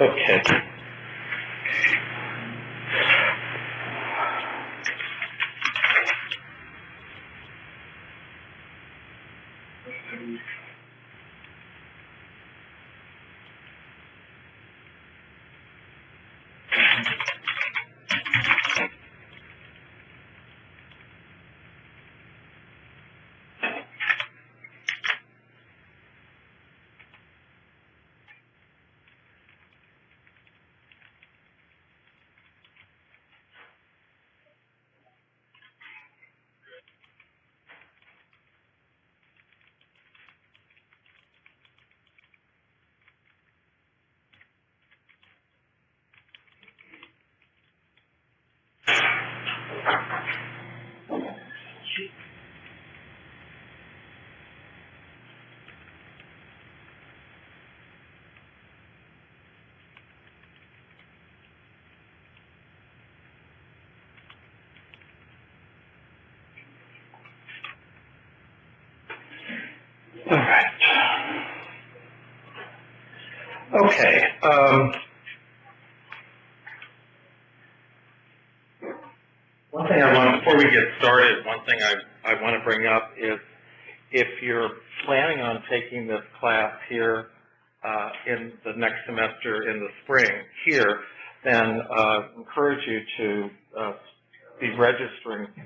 Okay. All right. Okay. One thing before we get started, one thing I want to bring up is if you're planning on taking this class here in the next semester in the spring here, then encourage you to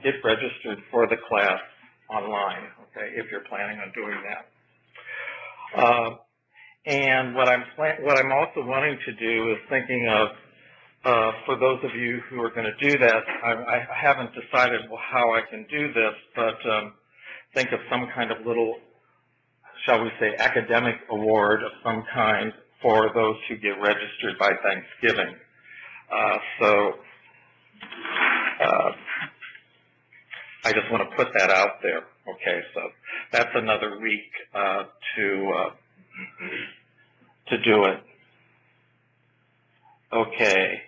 get registered for the class online, okay, if you're planning on doing that. And what I'm also wanting to do is thinking of, for those of you who are going to do that, I haven't decided how I can do this, but think of some kind of little, shall we say, academic award of some kind for those who get registered by Thanksgiving. I just want to put that out there. Okay, so that's another week to do it. Okay.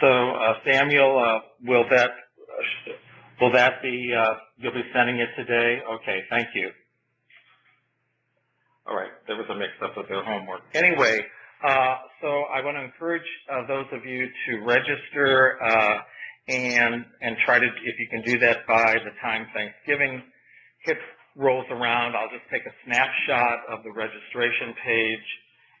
So Samuel, will that be you'll be sending it today? Okay, thank you. All right, there was a mix-up with their homework. Anyway, so I want to encourage those of you to register and try to, if you can do that by the time Thanksgiving rolls around, I'll just take a snapshot of the registration page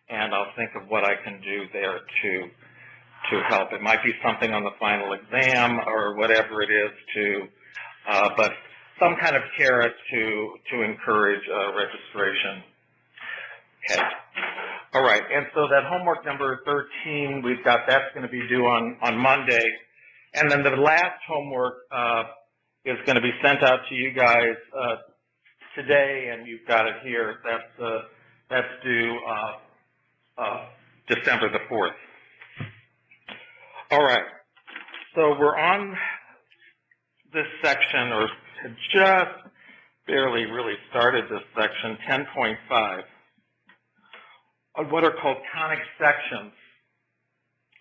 and I'll think of what I can do there to help. It might be something on the final exam or whatever it is but some kind of carrot to encourage registration. Okay. All right, and so that homework number 13, we've got, that's going to be due on Monday. And then the last homework is going to be sent out to you guys today, and you've got it here. That's due December the 4th. All right, so we're on this section, or had just barely really started this section, 10.5, of what are called conic sections.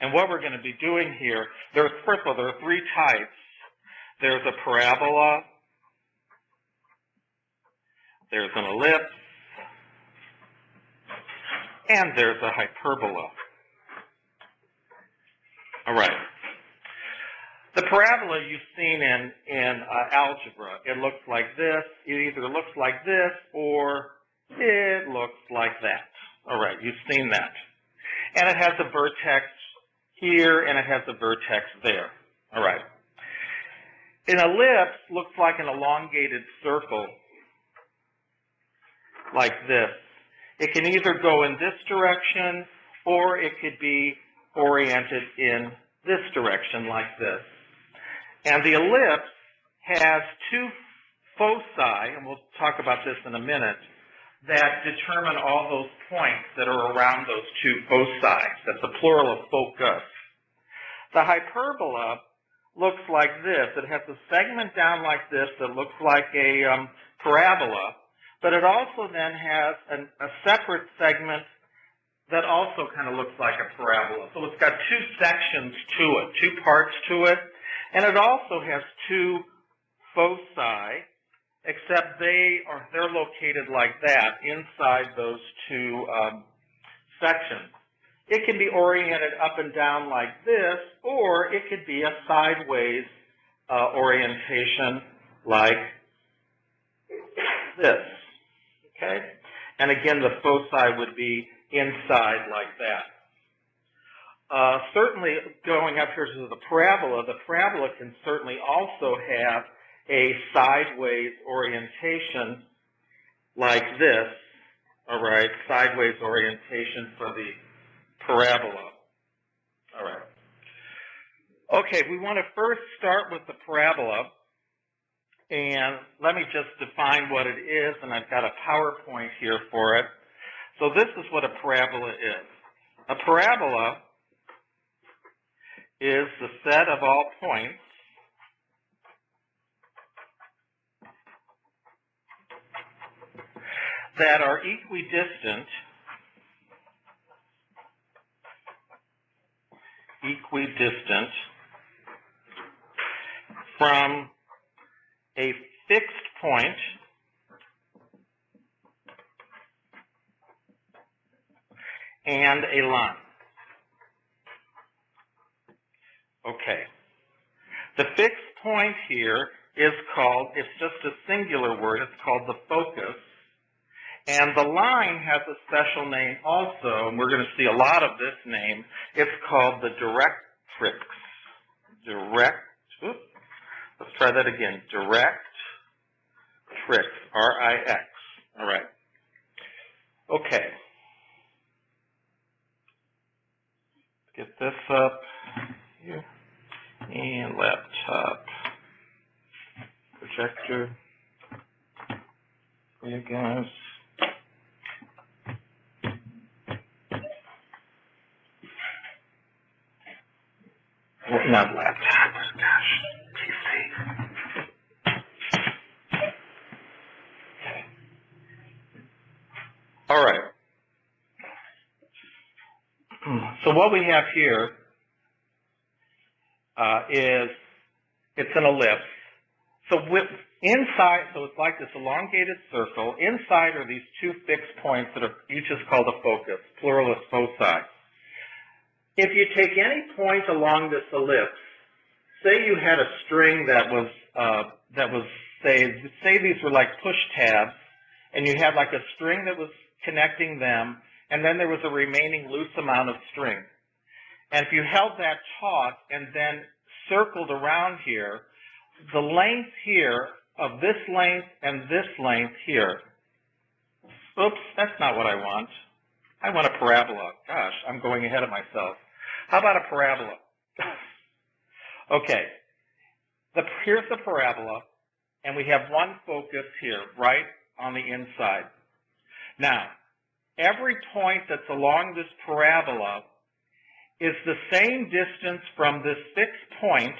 And what we're going to be doing here, first of all, there are three types. There's a parabola, there's an ellipse, and there's a hyperbola. All right. The parabola you've seen in algebra. It looks like this. It either looks like this or it looks like that. All right, you've seen that. And it has a vertex here and it has a vertex there. All right. An ellipse looks like an elongated circle like this. It can either go in this direction or it could be oriented in this direction like this. And the ellipse has two foci, and we'll talk about this in a minute, that determine all those points that are around those two foci. That's the plural of focus. The hyperbola looks like this. It has a segment down like this that looks like a parabola, but it also then has a separate segment that also kind of looks like a parabola. So it's got two sections to it, two parts to it, and it also has two foci, except they're located like that inside those two sections. It can be oriented up and down like this, or it could be a sideways orientation like this. Okay? And again, the foci would be inside like that. Certainly, going up here to the parabola can certainly also have a sideways orientation like this. All right, sideways orientation for the parabola. All right. Okay, we want to first start with the parabola. And let me just define what it is, and I've got a PowerPoint here for it. So this is what a parabola is. A parabola is the set of all points that are equidistant from a fixed point and a line. Okay. The fixed point here is called, it's just a singular word, it's called the focus. And the line has a special name also, and we're going to see a lot of this name. It's called the directrix. Let's try that again. Directrix, R-I-X. All right. Okay. Get this up here. And laptop. Projector. For you guys. Well, not laptop, gosh, PC. Okay. All right. So what we have here is it's an ellipse. So inside, so it's like this elongated circle. Inside are these two fixed points that are each is called a focus, plural is foci. If you take any point along this ellipse, say you had a string that was say these were like push tabs, and you had like a string that was connecting them, and then there was a remaining loose amount of string. And if you held that taut and then circled around here, the length here of this length and this length here, oops, that's not what I want. I want a parabola. Gosh, I'm going ahead of myself. How about a parabola? Okay, here's the parabola, and we have one focus here, right on the inside. Now, every point that's along this parabola is the same distance from this fixed point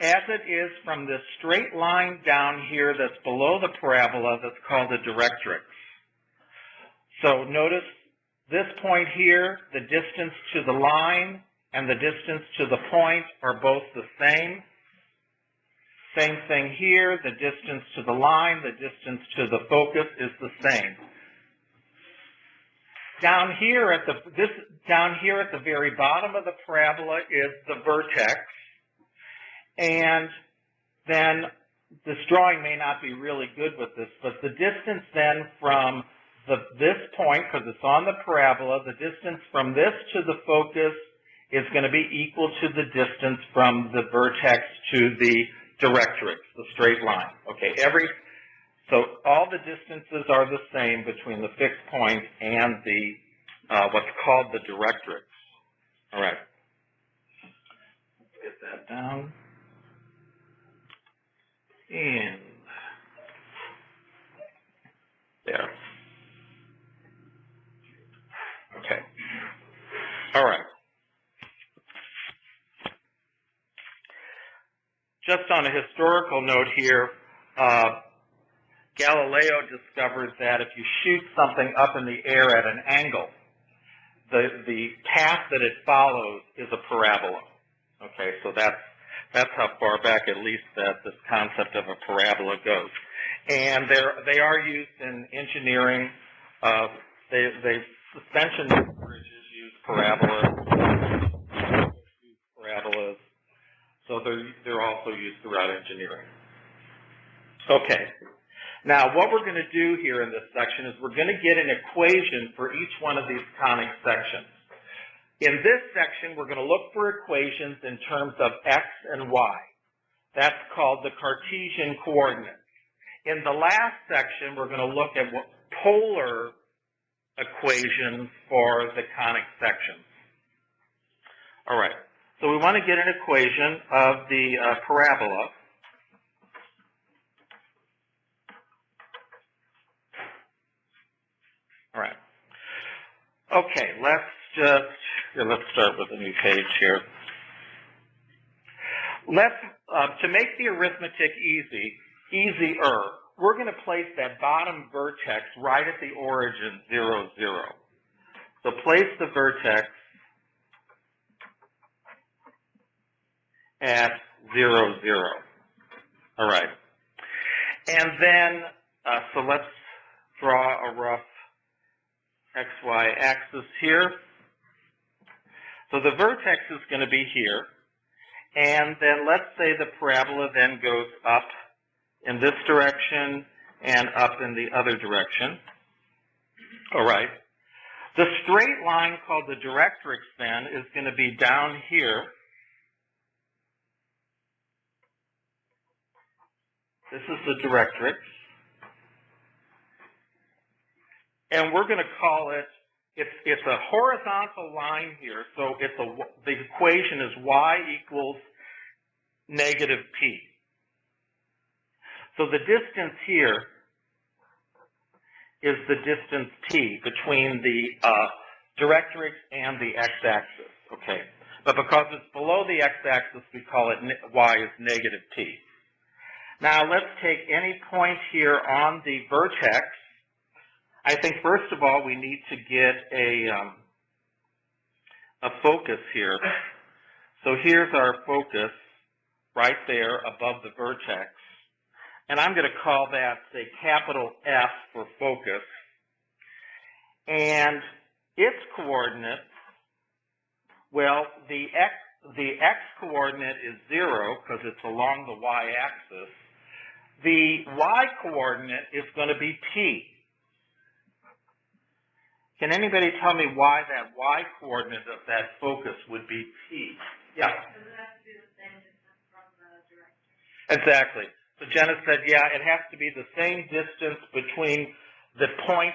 as it is from this straight line down here that's below the parabola that's called a directrix. So notice this point here, the distance to the line and the distance to the point are both the same. Same thing here, the distance to the line, the distance to the focus is the same. Down here at the very bottom of the parabola is the vertex, and then this drawing may not be really good with this, but the distance then from this point, because it's on the parabola, the distance from this to the focus is going to be equal to the distance from the vertex to the directrix, the straight line. Okay, so all the distances are the same between the fixed point and the what's called the directrix. All right, get that down. And there. Okay. All right. Just on a historical note here, Galileo discovered that if you shoot something up in the air at an angle, the path that it follows is a parabola. Okay, so that's how far back, at least, that this concept of a parabola goes. And they are used in engineering. Suspension bridges use parabolas. So they're also used throughout engineering. Okay. Now, what we're going to do here in this section is we're going to get an equation for each one of these conic sections. In this section, we're going to look for equations in terms of x and y. That's called the Cartesian coordinates. In the last section, we're going to look at polar equations for the conic sections. All right. So we want to get an equation of the parabola. All right. Okay, let's start with a new page here. To make the arithmetic easier, we're going to place that bottom vertex right at the origin, 0, 0. So place the vertex at 0, 0. All right. And then, so let's draw a rough XY axis here. So the vertex is going to be here. And then let's say the parabola then goes up in this direction and up in the other direction. All right. The straight line called the directrix then is going to be down here. This is the directrix. And we're going to call it, it's a horizontal line here, so the equation is y equals negative p. So the distance here is the distance t between the directrix and the x-axis, okay? But because it's below the x-axis, we call it y is negative t. Now let's take any point here on the vertex. I think first of all we need to get a focus here. So here's our focus right there above the vertex. And I'm going to call that, say, capital F for focus. And its coordinates, well, the x coordinate is 0 because it's along the y-axis. The y coordinate is going to be p. Can anybody tell me why that y coordinate of that focus would be p? Yeah. Does it have to be the same distance from the directrix? Exactly. So Jenna said, yeah, it has to be the same distance between the point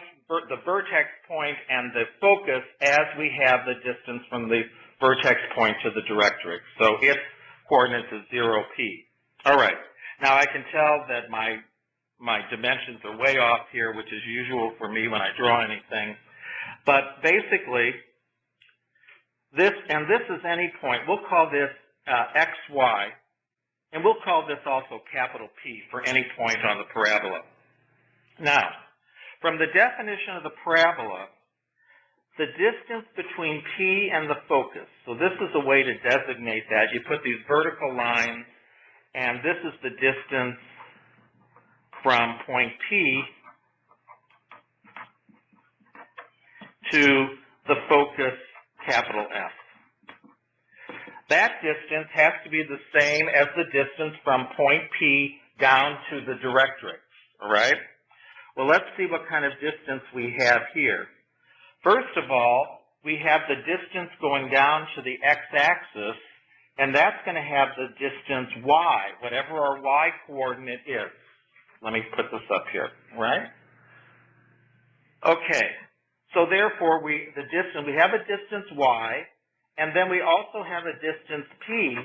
the vertex point and the focus as we have the distance from the vertex point to the directrix. So its coordinates is 0, p. All right. Now I can tell that my dimensions are way off here, which is usual for me when I draw anything. But basically, this is any point. We'll call this x, y, and we'll call this also capital P for any point on the parabola. Now, from the definition of the parabola, the distance between P and the focus, so this is a way to designate that. You put these vertical lines, and this is the distance from point P to the focus, capital F. That distance has to be the same as the distance from point P down to the directrix, all right? Well, let's see what kind of distance we have here. First of all, we have the distance going down to the x-axis, and that's going to have the distance y, whatever our y coordinate is. Let me put this up here, right? Okay, so therefore we have a distance y, and then we also have a distance p.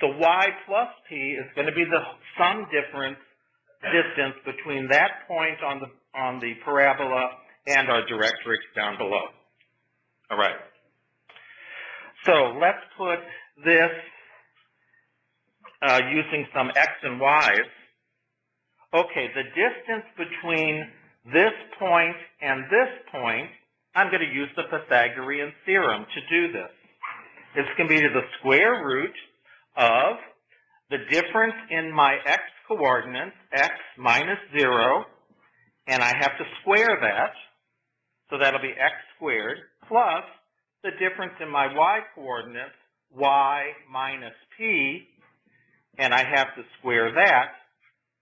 So y plus p is going to be the sum difference distance between that point on the parabola and our directrix down below. All right. So let's put this using some x and y's. Okay, the distance between this point and this point, I'm going to use the Pythagorean theorem to do this. It's going to be the square root of the difference in my x coordinates, x minus 0, and I have to square that, so that'll be x squared, plus the difference in my y coordinates, y minus p, and I have to square that,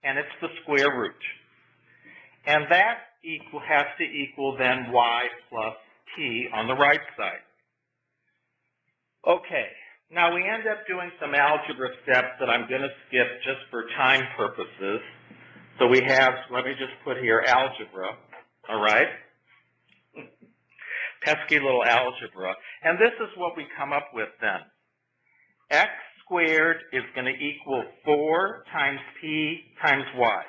and it's the square root. And that has to equal then y plus p on the right side. Okay, now we end up doing some algebra steps that I'm going to skip just for time purposes. So we have, let me just put here algebra, all right? Pesky little algebra. And this is what we come up with then. X squared is going to equal 4 times p times y.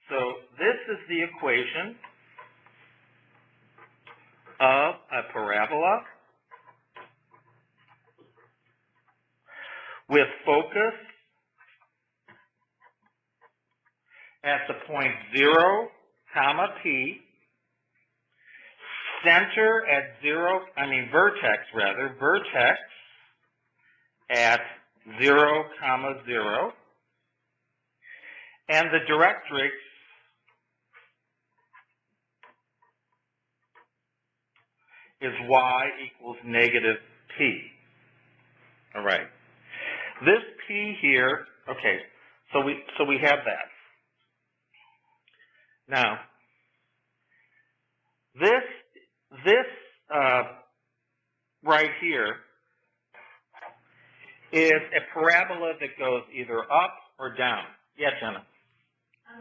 So this is the equation of a parabola with focus at the point 0, comma p, center at vertex at 0, comma 0, and the directrix is y equals negative p. All right. This p here, okay, so we have that. Now, this right here is a parabola that goes either up or down. Yeah, Jenna? I'm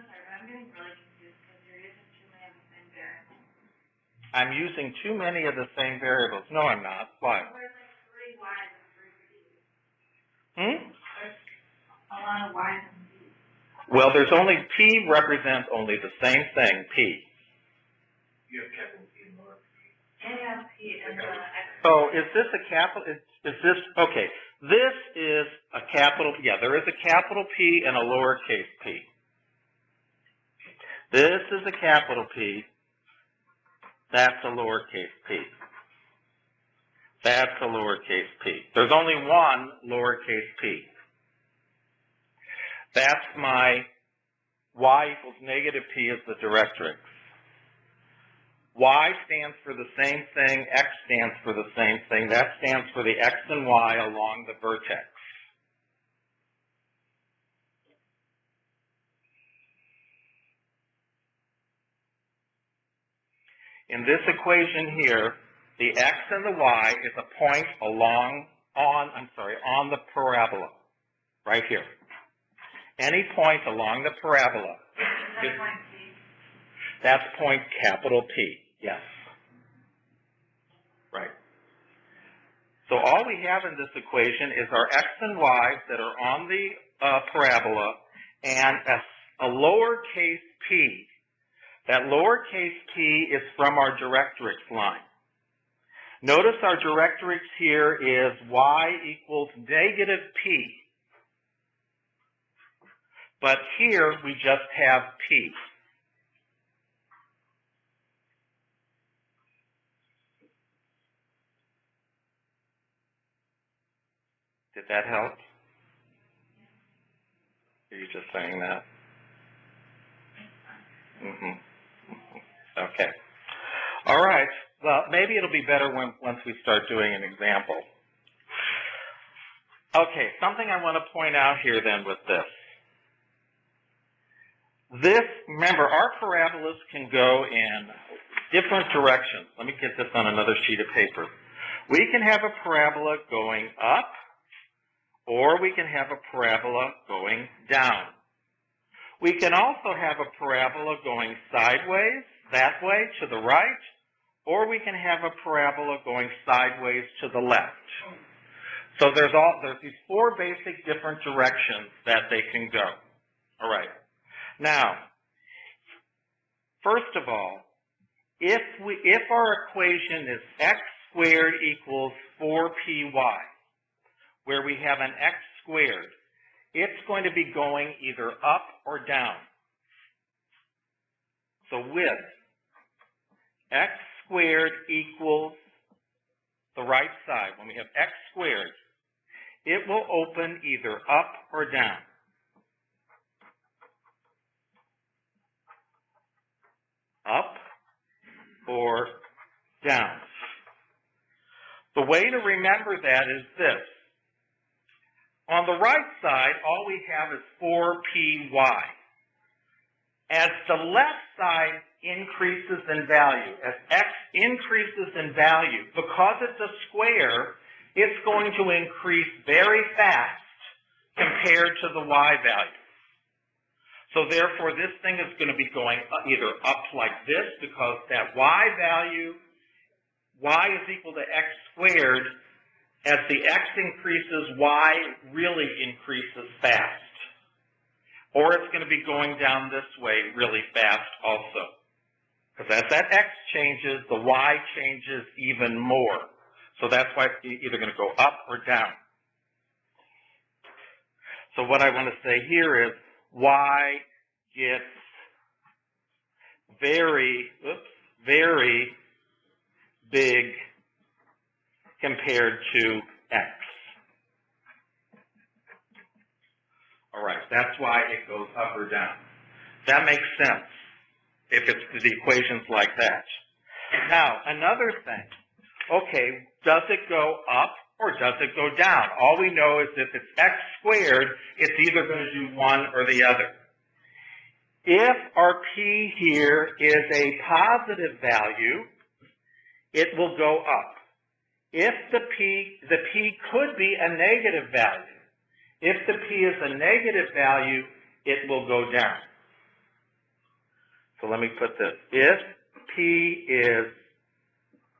sorry, but I'm getting really confused because you're using too many of the same variables. I'm using too many of the same variables. No, I'm not. Why? There's like 3 y's and 3 p's. There's a lot of y's and p's. Well, there's only, p represents only the same thing, p. You have capital P and lower P. And you have p and the x. So is this a capital, is this, okay, this is a capital, yeah, there is a capital P and a lowercase p. This is a capital P, that's a lowercase p. That's a lowercase p. There's only one lowercase p. That's my y equals negative p is the directrix. Y stands for the same thing, x stands for the same thing. That stands for the x and y along the vertex. In this equation here, the x and the y is a point on the parabola, right here. Any point along the parabola that point P? That's point capital P, yes. Right. So all we have in this equation is our x and y that are on the parabola and a lowercase p. That lowercase p is from our directrix line. Notice our directrix here is y equals negative p. But here we just have p. Did that help? Are you just saying that? Okay. All right. Well, maybe it'll be better once we start doing an example. Okay, something I want to point out here then with this. Remember, our parabolas can go in different directions. Let me get this on another sheet of paper. We can have a parabola going up, or we can have a parabola going down. We can also have a parabola going sideways, that way, to the right, or we can have a parabola going sideways to the left. So there's these four basic different directions that they can go. All right. Now, first of all, if our equation is x squared equals 4py, where we have an x squared, it's going to be going either up or down. So with x squared equals the right side, when we have x squared, it will open either up or down. Up or down. The way to remember that is this. On the right side, all we have is 4py. As the left side increases in value, as x increases in value, because it's a square, it's going to increase very fast compared to the y value. So therefore, this thing is going to be going either up like this, because that y value, y is equal to x squared. As the x increases, y really increases fast. Or it's going to be going down this way really fast also. Because as that x changes, the y changes even more. So that's why it's either going to go up or down. So what I want to say here is y gets very big compared to x. All right, that's why it goes up or down. That makes sense if it's the equations like that. Now, another thing. Okay, does it go up or does it go down? All we know is if it's x squared, it's either going to do one or the other. If our p here is a positive value, it will go up. If the p could be a negative value. If the p is a negative value, it will go down. So let me put this. If p is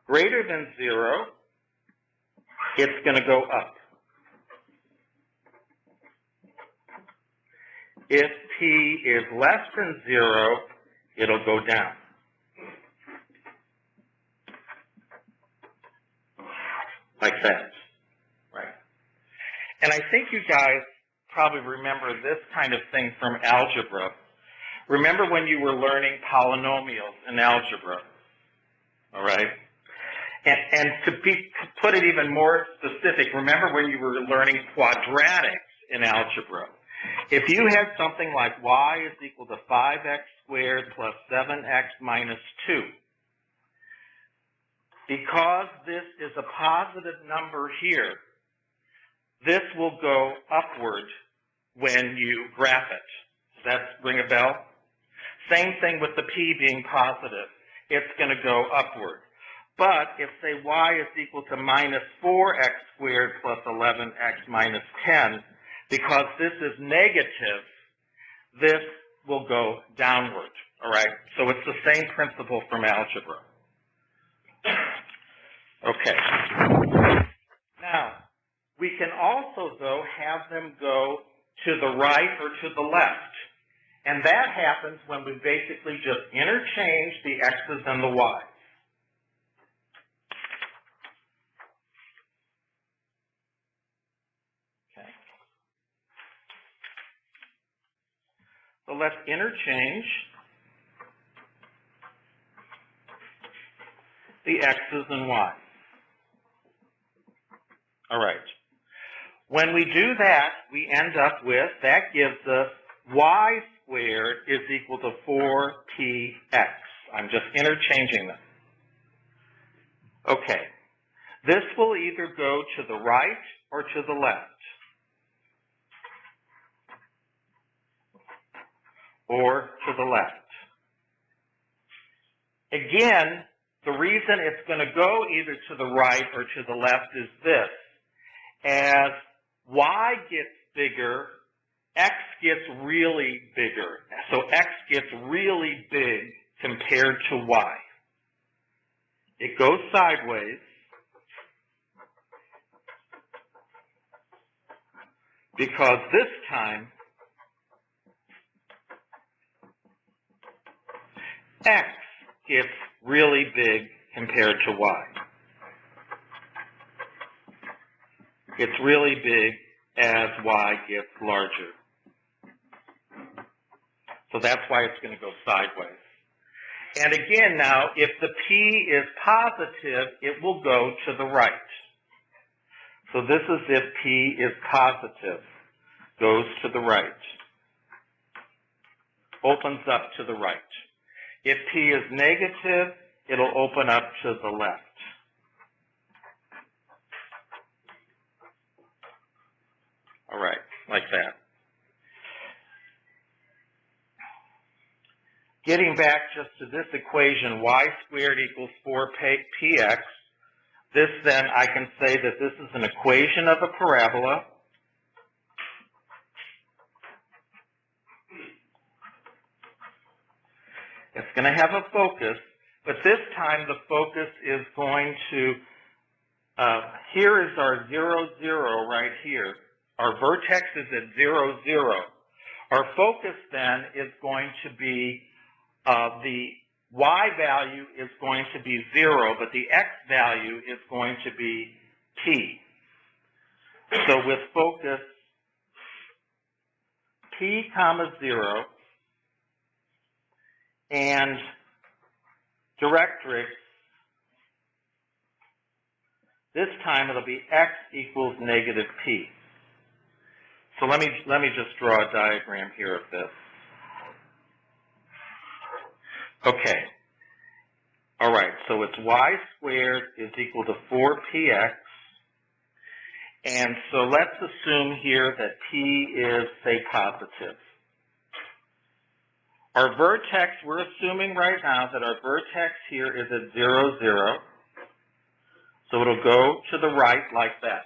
greater than 0, it's going to go up. If p is less than 0, it'll go down. Like that. Right. And I think you guys probably remember this kind of thing from algebra. Remember when you were learning polynomials in algebra? All right? And to put it even more specific, remember when you were learning quadratics in algebra? If you had something like y is equal to 5x squared plus 7x minus 2, because this is a positive number here, this will go upward when you graph it. Does that ring a bell? Same thing with the p being positive. It's going to go upward. But if, say, y is equal to minus 4x squared plus 11x minus 10, because this is negative, this will go downward, all right? So it's the same principle from algebra. Okay. Now, we can also, though, have them go to the right or to the left. And that happens when we basically just interchange the x's and the y's. Okay. So let's interchange the x's and y's. All right. When we do that, we end up with, that gives us y squared is equal to 4px. I'm just interchanging them. Okay. This will either go to the right or to the left. Or to the left. Again, the reason it's going to go either to the right or to the left is this. As y gets bigger, x gets really bigger. So x gets really big compared to y. It goes sideways because this time x gets really big compared to y. It's really big as y gets larger. So that's why it's going to go sideways. And again now, if the p is positive, it will go to the right. So this is if p is positive, goes to the right, opens up to the right. If p is negative, it'll open up to the left. All right, like that. Getting back just to this equation, y squared equals 4px, this then, I can say that this is an equation of a parabola. It's going to have a focus, but this time the focus is going to, here is our 0, 0 right here. Our vertex is at 0, 0. Our focus then is going to be, the y value is going to be 0, but the x value is going to be p. So with focus p comma 0 and directrix, this time it'll be x equals negative p. So let me just draw a diagram here of this. Okay. All right, so it's y squared is equal to 4px. And so let's assume here that p is, say, positive. Our vertex, we're assuming right now that our vertex here is at 0, 0. So it'll go to the right like that.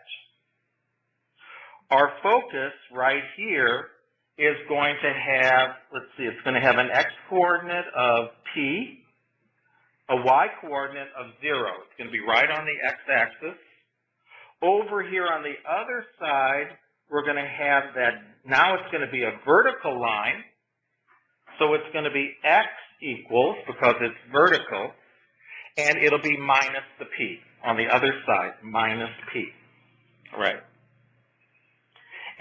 Our focus right here is going to have, let's see, it's going to have an x-coordinate of p, a y-coordinate of 0. It's going to be right on the x-axis. Over here on the other side, we're going to have that, now it's going to be a vertical line. So it's going to be x equals, because it's vertical, and it'll be minus the p on the other side, minus p. All right.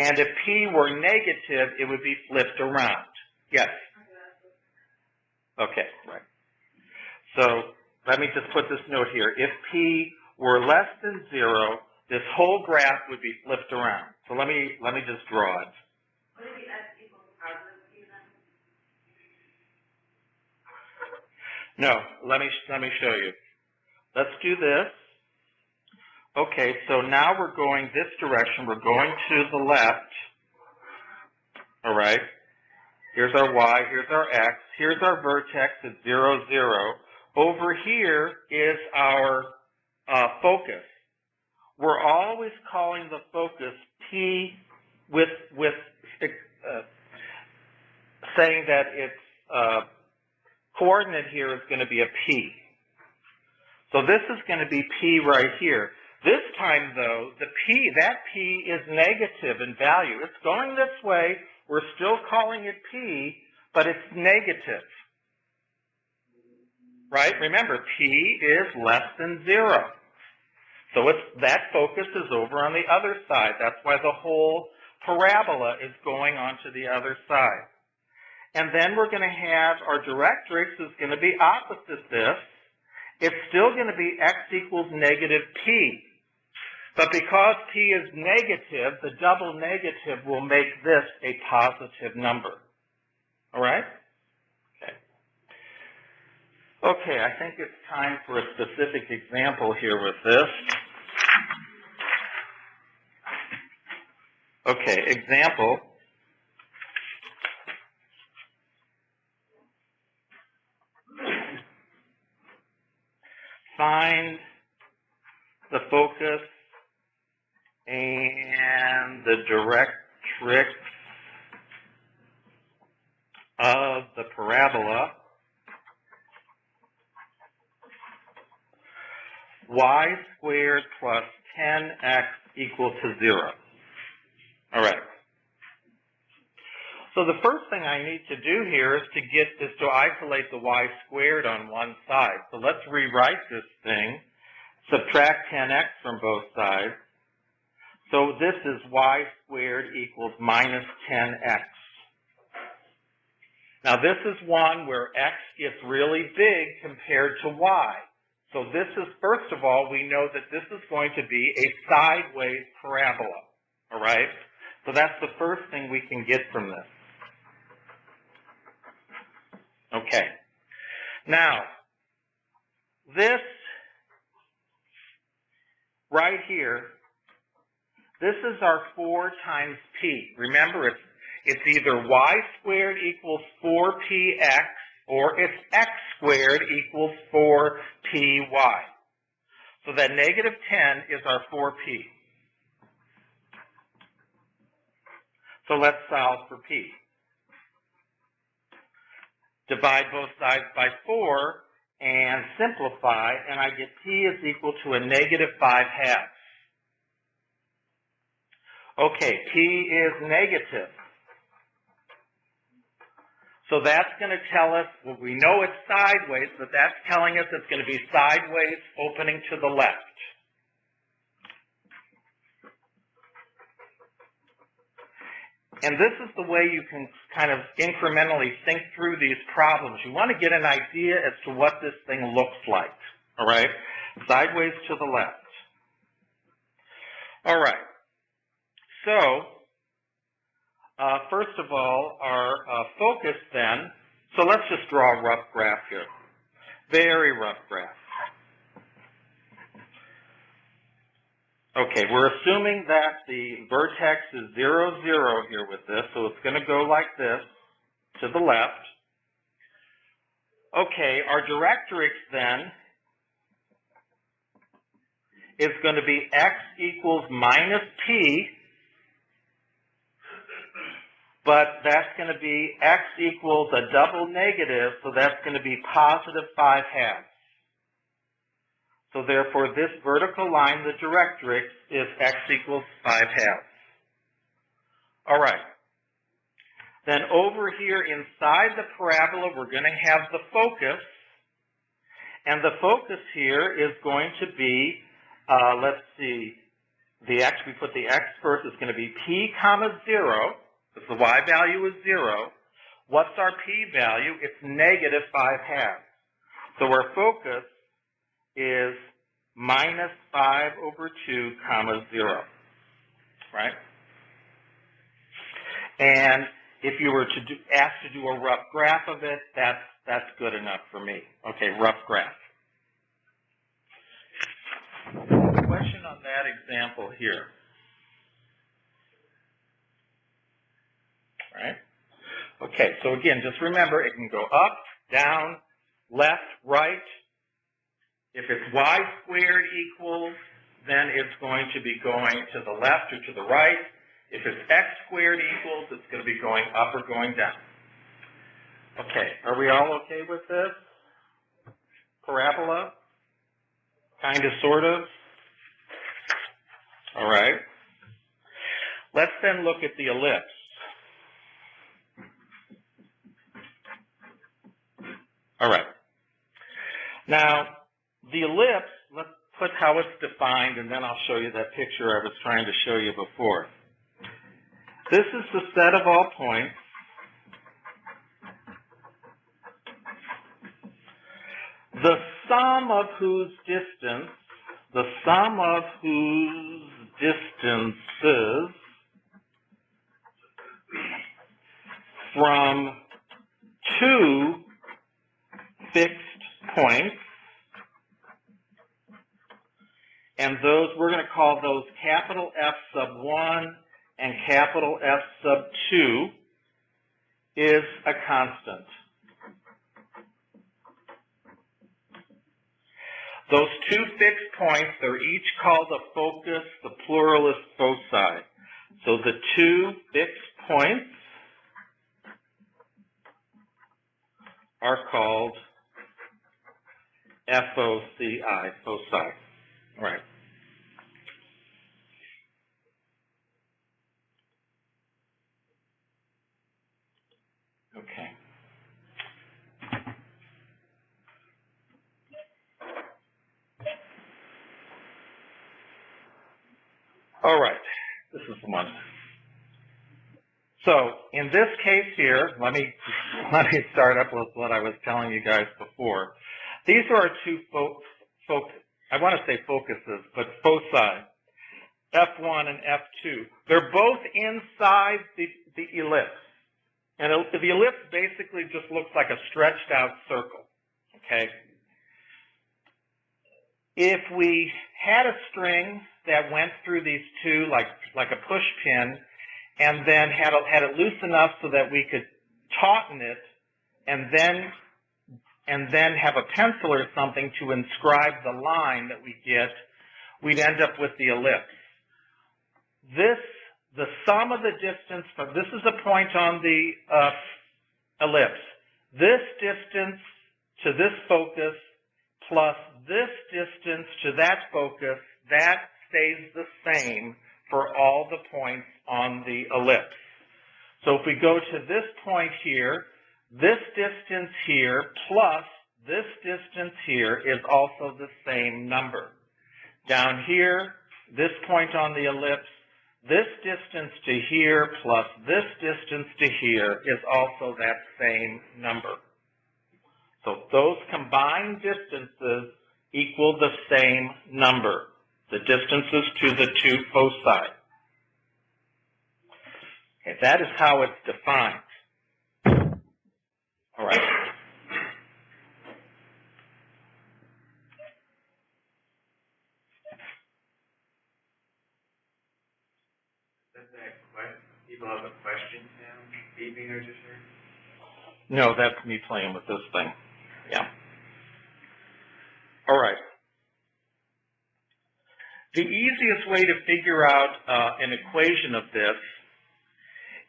And if p were negative, it would be flipped around. Yes? Okay, right. So let me just put this note here. If p were less than 0, this whole graph would be flipped around. So let me just draw it. Would it be x equals positive p then? No, let me show you. Let's do this. Okay, so now we're going this direction. We're going to the left. All right. Here's our y, here's our x, here's our vertex at 0, 0. Over here is our focus. We're always calling the focus p with saying that its coordinate here is going to be a p. So this is going to be p right here. This time, though, that p is negative in value. It's going this way. We're still calling it p, but it's negative. Right? Remember, p is less than 0. So that focus is over on the other side. That's why the whole parabola is going onto the other side. And then we're going to have our directrix is going to be opposite this. It's still going to be x equals negative p. But because p is negative, the double negative will make this a positive number. All right? Okay. Okay, I think it's time for a specific example here with this. Okay, example. Find the focus and the directrix of the parabola y squared plus 10x equal to 0. All right. So the first thing I need to do here is to isolate the y squared on one side. So let's rewrite this thing. Subtract 10x from both sides. So this is y squared equals minus 10x. Now this is one where x gets really big compared to y. So this is, first of all, we know that this is going to be a sideways parabola. All right? So that's the first thing we can get from this. Okay. Now, this right here, this is our 4 times p. Remember, it's either y squared equals 4px or it's x squared equals 4py. So that negative 10 is our 4p. So let's solve for p. Divide both sides by 4 and simplify, and I get p is equal to a negative 5/2. Okay, p is negative. So that's going to tell us, well, we know it's sideways, but that's telling us it's going to be sideways opening to the left. And this is the way you can kind of incrementally think through these problems. You want to get an idea as to what this thing looks like, all right? Sideways to the left. All right. So, first of all, our focus then, so let's just draw a rough graph here. Very rough graph. Okay, we're assuming that the vertex is 0, 0 here with this, so it's going to go like this to the left. Okay, our directrix then is going to be x equals minus p, but that's going to be x equals a double negative, so that's going to be positive 5/2. So therefore, this vertical line, the directrix, is x equals 5/2. All right. Then over here inside the parabola, we're going to have the focus. And the focus here is going to be, let's see, the x, we put the x first, is going to be p comma 0, because the y value is 0. What's our p value? It's negative 5/2. So our focus is minus 5/2 comma 0, right? And if you were to asked to do a rough graph of it, that's good enough for me. Okay, rough graph. Question on that example here. All right? Okay, so again, just remember it can go up, down, left, right. If it's y squared equals, then it's going to be going to the left or to the right. If it's x squared equals, it's going to be going up or going down. Okay, are we all okay with this? Parabola? Kind of, sort of? All right. Let's then look at the ellipse. All right. Now, the ellipse, let's put how it's defined, and then I'll show you that picture I was trying to show you before. This is the set of all points the sum of whose distances from two fixed points, and those, we're going to call those capital F sub 1 and capital F sub 2, is a constant. Those two fixed points, they're each called a focus, the plural is foci. So the two fixed points are called foci, foci. All right. Okay. All right, this is the one. So in this case here, let me start up with what I was telling you guys before. These are our two I want to say focuses, but foci, F1 and F2. They're both inside the ellipse. And the ellipse basically just looks like a stretched out circle, okay? If we had a string that went through these two like a push pin, and then had it loose enough so that we could tauten it, and then have a pencil or something to inscribe the line that we get, we'd end up with the ellipse. The sum of the distance from, this is a point on the ellipse. This distance to this focus plus this distance to that focus, that stays the same for all the points on the ellipse. So if we go to this point here, this distance here plus this distance here is also the same number. Down here, this point on the ellipse, this distance to here plus this distance to here is also that same number. So those combined distances equal the same number, the distances to the two foci. Okay, that is how it's defined. All right. People have a question now, beeping or just heard? No, that's me playing with this thing. Yeah. All right. The easiest way to figure out an equation of this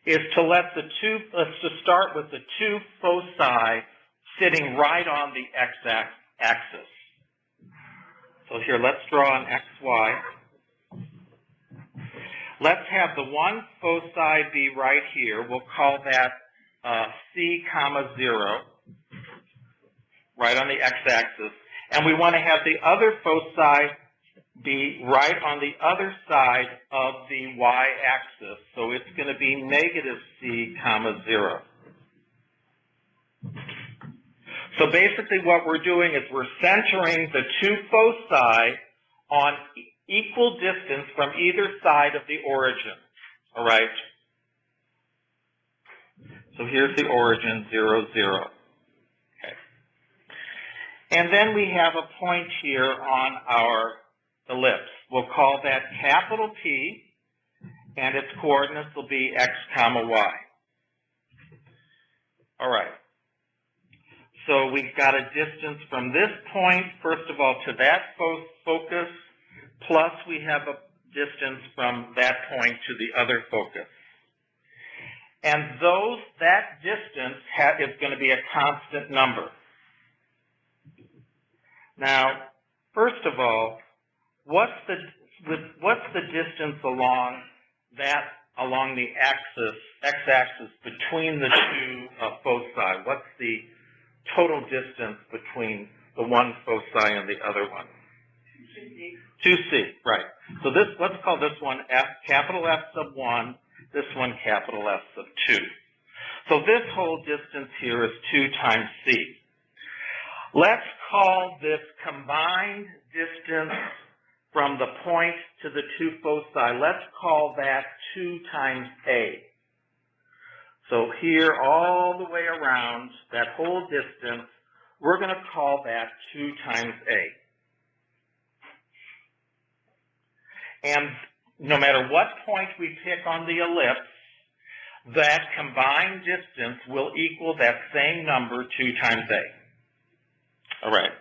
is to let's just start with the two foci sitting right on the x-axis. So here, let's draw an xy. Let's have the one foci be right here. We'll call that C, 0, right on the x-axis. And we want to have the other foci be right on the other side of the y-axis. So it's going to be negative C, 0. So basically what we're doing is we're centering the two foci on equal distance from either side of the origin, all right? So here's the origin, 0, 0. Okay. And then we have a point here on our ellipse. We'll call that capital P, and its coordinates will be x, y. All right. So we've got a distance from this point, first of all, to that focus, plus we have a distance from that point to the other focus. And that distance is going to be a constant number. Now, first of all, what's the distance along the x-axis between the two foci? What's the total distance between the one foci and the other one? 2c, right. So let's call this one capital F sub 1, this one capital F sub 2. So this whole distance here is 2 times c. Let's call this combined distance from the point to the two foci, let's call that 2 times a. So here all the way around, that whole distance, we're going to call that 2 times a. And no matter what point we pick on the ellipse, that combined distance will equal that same number, 2 times a. All right.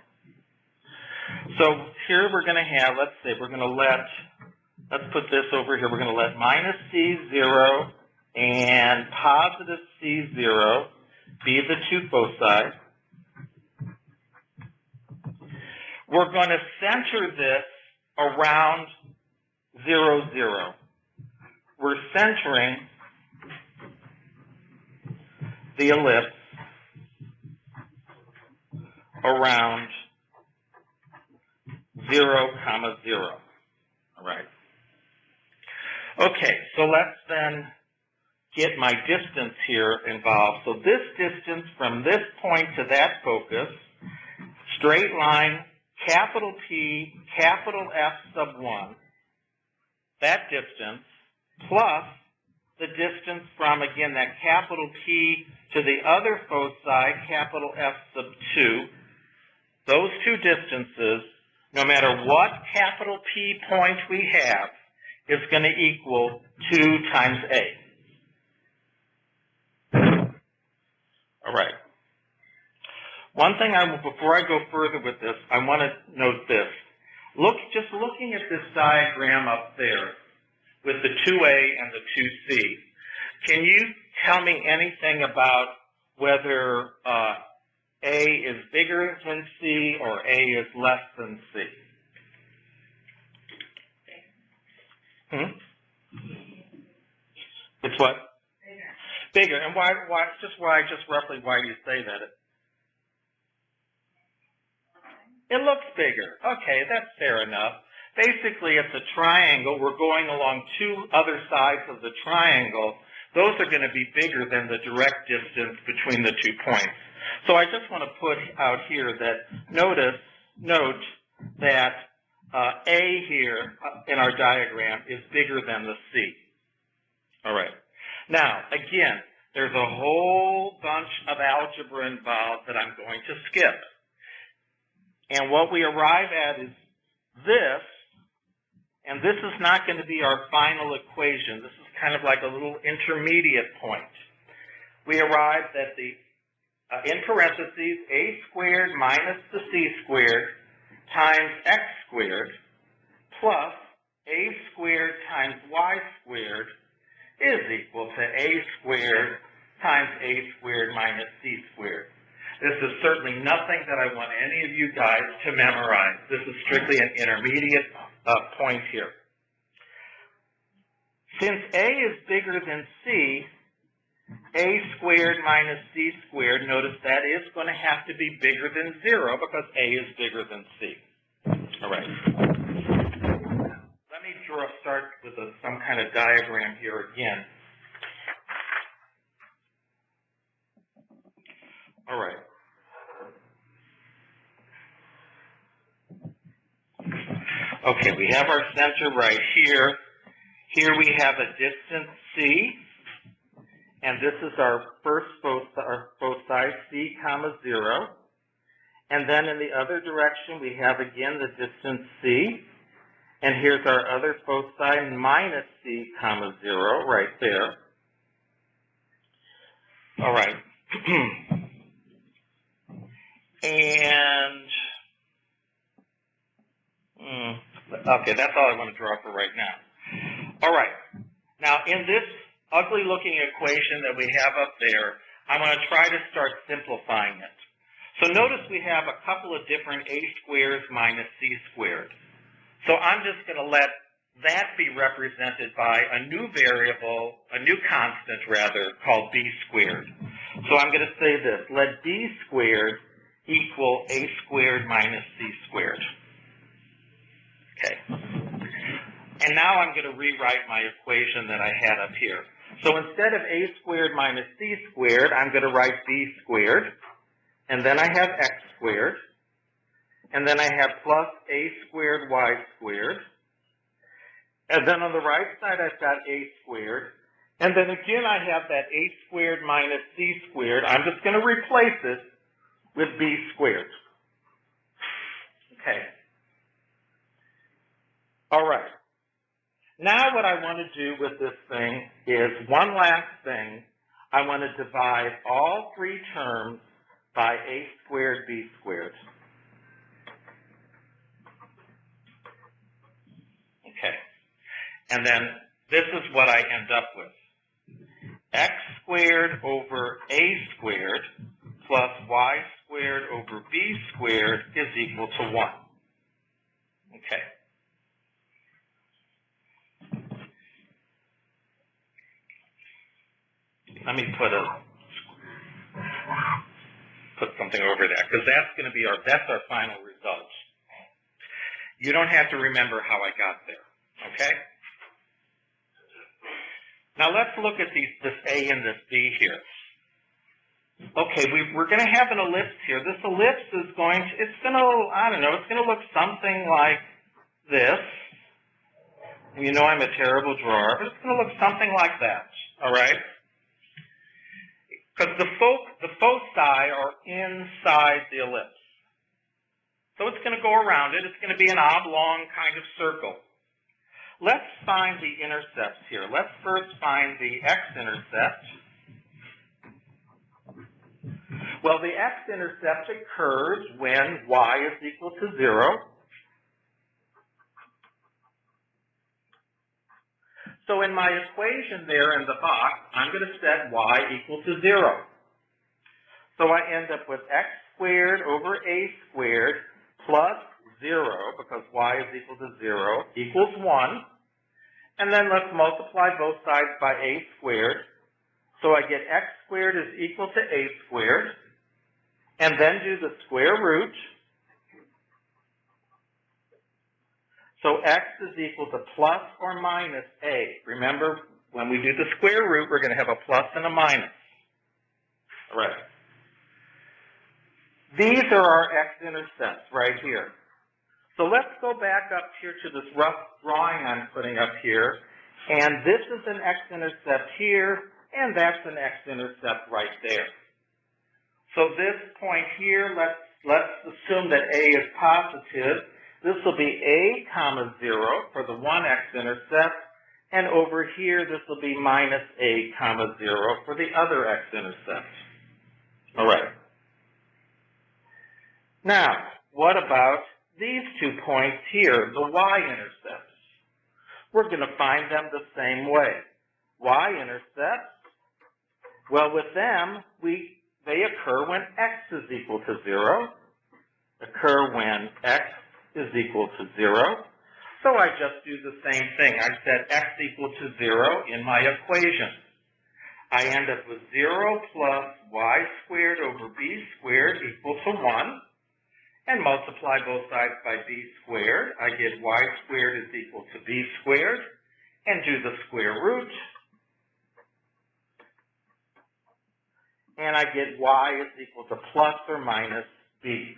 So here we're going to have, let's put this over here, we're going to let minus C0 and positive C0 be the two foci. We're going to center this around 0, 0. We're centering the ellipse around 0, 0. All right. Okay, so let's then get my distance here involved. So this distance from this point to that focus, straight line, capital P, capital F sub 1, that distance, plus the distance from, again, that capital P to the other foci, capital F sub 2, those two distances, no matter what capital P point we have, is going to equal 2 times A. All right. One thing before I go further with this, I want to note this. Just looking at this diagram up there with the 2A and the 2C, can you tell me anything about whether A is bigger than C or A is less than C? It's what? Bigger. And why do you say that? It looks bigger. Okay, that's fair enough. Basically, it's a triangle. We're going along two other sides of the triangle. Those are going to be bigger than the direct distance between the 2 points. So I just want to put out here that note that A here in our diagram is bigger than the C. All right. Now, again, there's a whole bunch of algebra involved that I'm going to skip. And what we arrive at is this, and this is not going to be our final equation. This is kind of like a little intermediate point. We arrive at the, in parentheses, a squared minus the c squared times x squared plus a squared times y squared is equal to a squared times a squared minus c squared. This is certainly nothing that I want any of you guys to memorize. This is strictly an intermediate point here. Since A is bigger than C, A squared minus C squared, notice that is going to have to be bigger than 0 because A is bigger than C. All right. Let me start with some kind of diagram here again. All right. Okay, we have our center right here. Here we have a distance C, and this is our first foci, C, 0. And then in the other direction, we have again the distance C, and here's our other foci, minus C, 0, right there. All right. And okay, that's all I want to draw for right now. All right. Now, in this ugly looking equation that we have up there, I'm going to try to start simplifying it. So notice we have a couple of different a squares minus c squared. So I'm just going to let that be represented by a new variable, a new constant rather, called b squared. So I'm going to say this, let b squared equal a squared minus c squared. Okay. And now I'm going to rewrite my equation that I had up here. So instead of a squared minus c squared, I'm going to write b squared, and then I have x squared, and then I have plus a squared y squared, and then on the right side I've got a squared, and then again I have that a squared minus c squared. I'm just going to replace it with b squared. Okay. All right. Now what I want to do with this thing is one last thing. I want to divide all three terms by a squared b squared. Okay. And then this is what I end up with. X squared over a squared plus y squared over b squared is equal to 1. Okay. Let me put something over that, because that's going to be that's our final result. You don't have to remember how I got there, okay? Now let's look at this A and this B here. Okay, we're going to have an ellipse here. This ellipse is going to, it's going to, I don't know, it's going to look something like this. You know I'm a terrible drawer, but it's going to look something like that, all right? Because the foci are inside the ellipse. So it's going to go around it. It's going to be an oblong kind of circle. Let's find the intercepts here. Let's first find the x-intercept. Well, the x-intercept occurs when y is equal to 0. So in my equation there in the box, I'm going to set y equal to 0. So I end up with x squared over a squared plus 0, because y is equal to 0, equals 1. And then let's multiply both sides by a squared. So I get x squared is equal to a squared. And then do the square root. So x is equal to plus or minus a. Remember, when we do the square root, we're going to have a plus and a minus. All right. These are our x-intercepts right here. So let's go back up here to this rough drawing I'm putting up here. And this is an x-intercept here, and that's an x-intercept right there. So this point here, let's assume that a is positive. This will be a comma 0 for the one x-intercept, and over here this will be minus a comma 0 for the other x-intercept. All right. Now, what about these 2 points here, the y-intercepts? We're going to find them the same way. Y-intercepts, well, with them, they occur when x is equal to 0, occur when x is equal to 0. So I just do the same thing. I set x equal to 0 in my equation. I end up with 0 plus y squared over b squared equal to 1. And multiply both sides by b squared. I get y squared is equal to b squared. And do the square root. And I get y is equal to plus or minus b.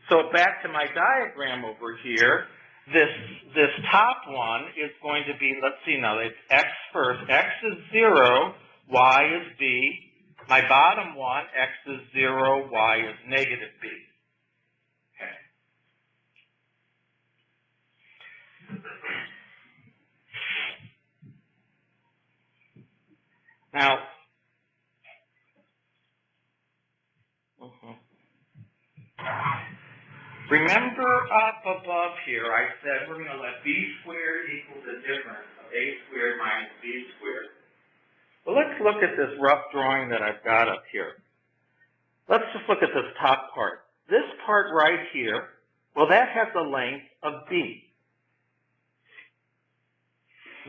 So back to my diagram over here, this top one is going to be, let's see now, it's x first. X is 0, y is b. My bottom one, x is 0, y is negative b. Now, remember up above here, I said we're going to let b squared equal the difference of a squared minus b squared. look at this rough drawing that I've got up here. Let's just look at this top part. This part right here, well, that has a length of b.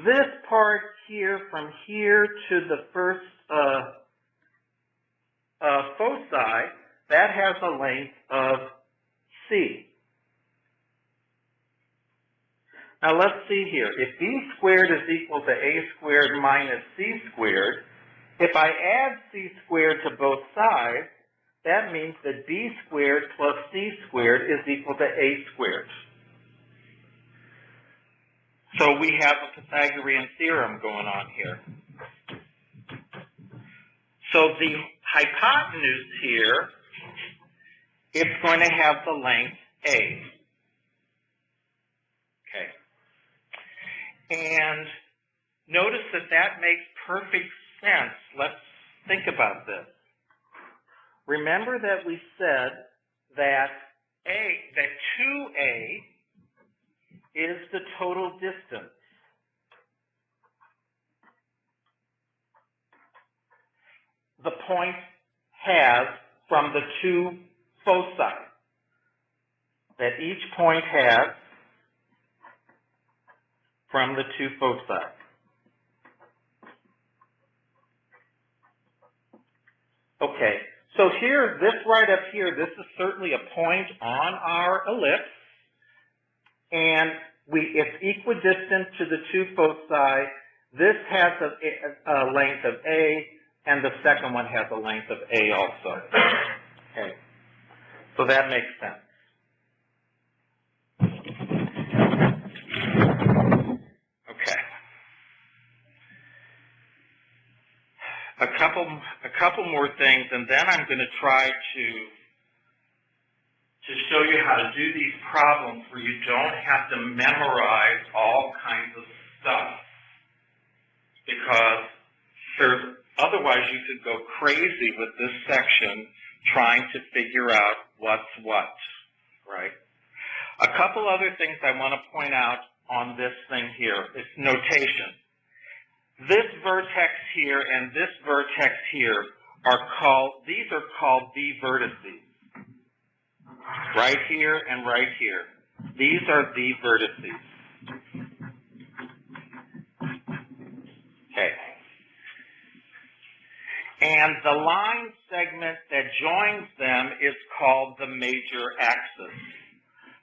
This part here, from here to the first foci, that has a length of c. Now let's see here. If b squared is equal to a squared minus c squared, if I add c squared to both sides, that means that b squared plus c squared is equal to a squared. So we have a Pythagorean theorem going on here. So the hypotenuse here, it's going to have the length a. Okay. And notice that that makes perfect sense. Let's think about this. Remember that we said that 2a is the total distance. The point has from the two foci. That each point has from the two foci. Okay, so here, this right up here, this is certainly a point on our ellipse, and it's equidistant to the two foci. This has a length of a, and the second one has a length of a also. Okay, so that makes sense. Okay. A couple more things, and then I'm going to try to show you how to do these problems where you don't have to memorize all kinds of stuff, because otherwise you could go crazy with this section trying to figure out what's what, right? A couple other things I want to point out on this thing here is notation. This vertex here and this vertex here these are called the vertices. Right here and right here. These are the vertices. Okay. And the line segment that joins them is called the major axis.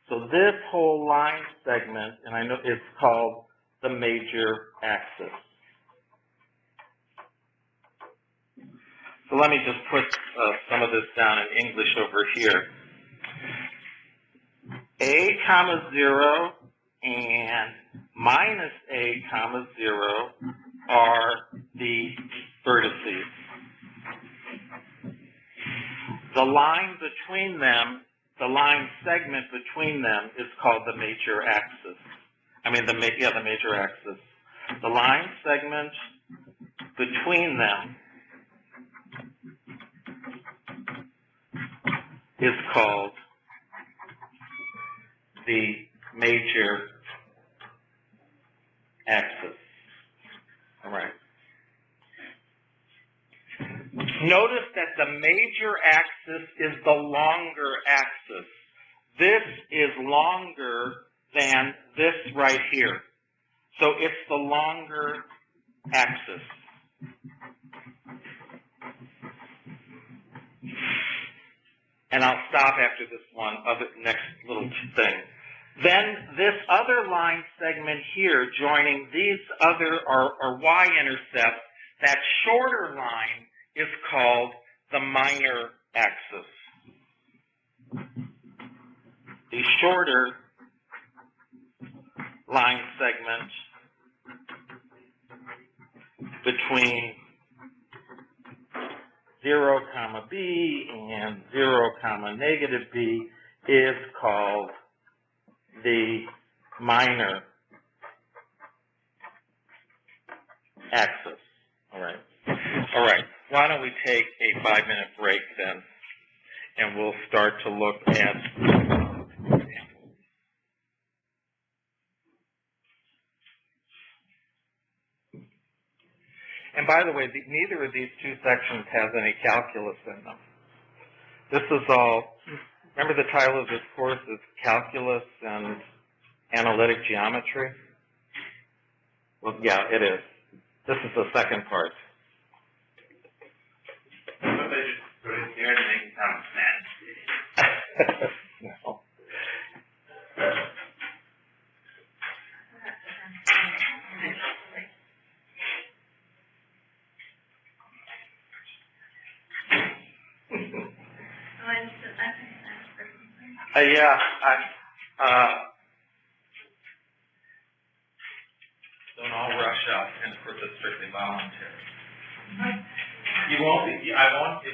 So this whole line segment, and I know it's called the major axis. So let me just put some of this down in English over here. A comma 0 and minus a comma 0 are the vertices. The line between them, the line segment between them is called the major axis. The major axis. The line segment between them is called the major axis. All right. Notice that the major axis is the longer axis. This is longer than this right here. So it's the longer axis. And I'll stop after this next little thing. Then this other line segment here joining these other or y-intercepts, that shorter line is called the minor axis. The shorter line segment between 0, comma b and 0, comma negative b is called the minor axis. All right. All right. Why don't we take a 5-minute break then, and we'll start to look at examples. And by the way, neither of these two sections has any calculus in them. This is all, remember the title of this course is Calculus and Analytic Geometry? Well, yeah, it is. This is the second part. Somebody just put it there to make it sound fancy. No. Yeah, don't all rush out, and of course it's strictly voluntary. You won't be, it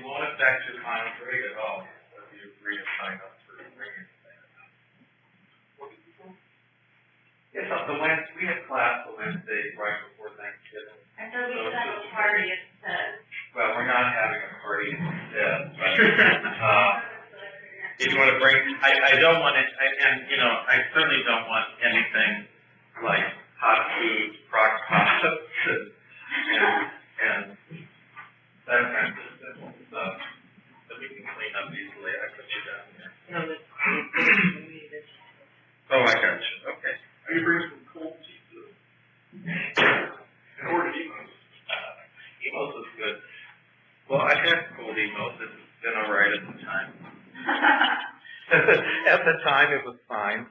won't affect your final grade at all if you agree to sign up for the grading. Yes, we had class the Wednesday right before Thanksgiving. I thought we should have a party instead. Well, we're not having a party instead, but, if you want to bring, I don't want it, and you know, I certainly don't want anything like hot food, crock pots, and that kind of stuff that we can clean up easily. I put you down there. Oh, I got you. Okay. Are you bringing some cold tea too? Or emos? Emos is good. Well, I had cold emos. It's been all right at the time. At the time, it was fine.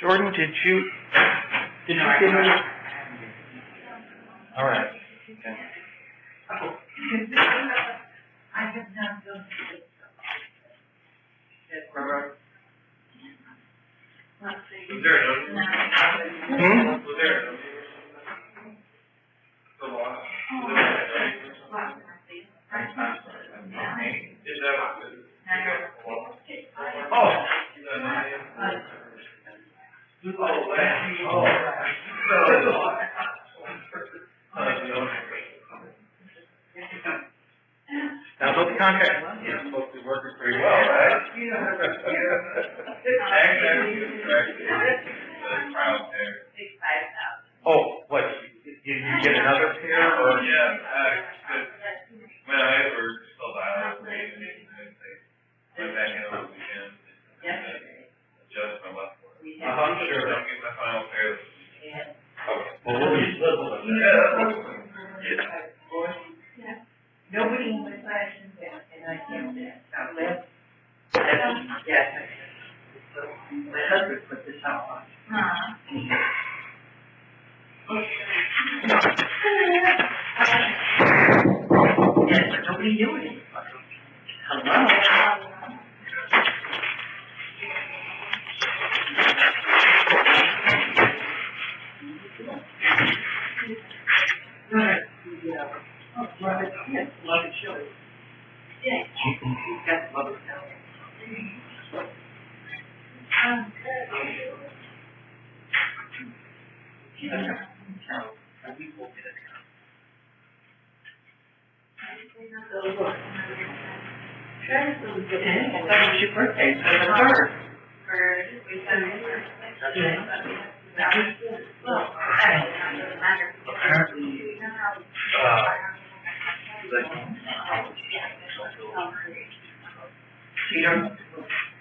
Jordan, did you give me? All right. Okay. I have not done it. Let's see. Was there a note? Hmm? Was there a note? The law? Is that Oh. Now, those contracts are supposed to be working pretty well, right? Oh, what? You get another pair, or? Yeah, when I were still out, they went back in over the weekend. Adjust my left one. Sure. Don't get my final pair. Okay. Well, we'll be liberal. Nobody in my class is that, and I can't do that. Now, yes. My husband put this out on. Yes, but nobody knew it. Hello? Yes, love and show. Yeah. He's got love and show. I thought it was your birthday, so it was her.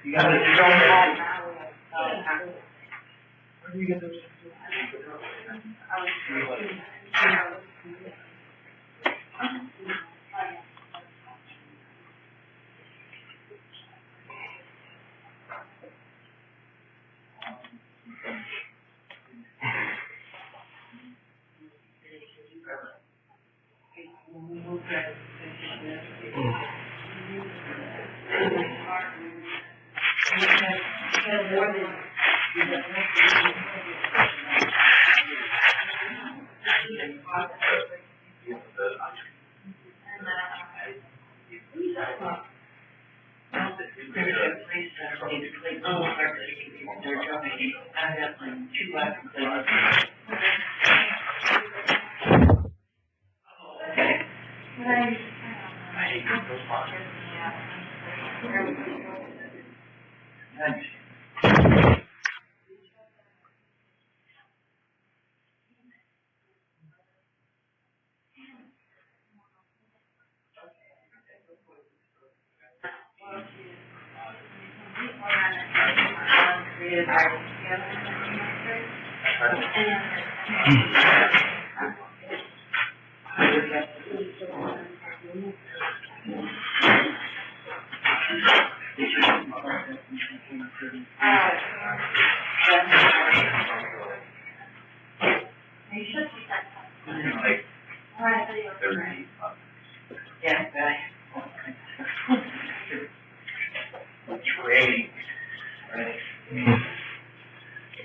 You got it. Where do you get those?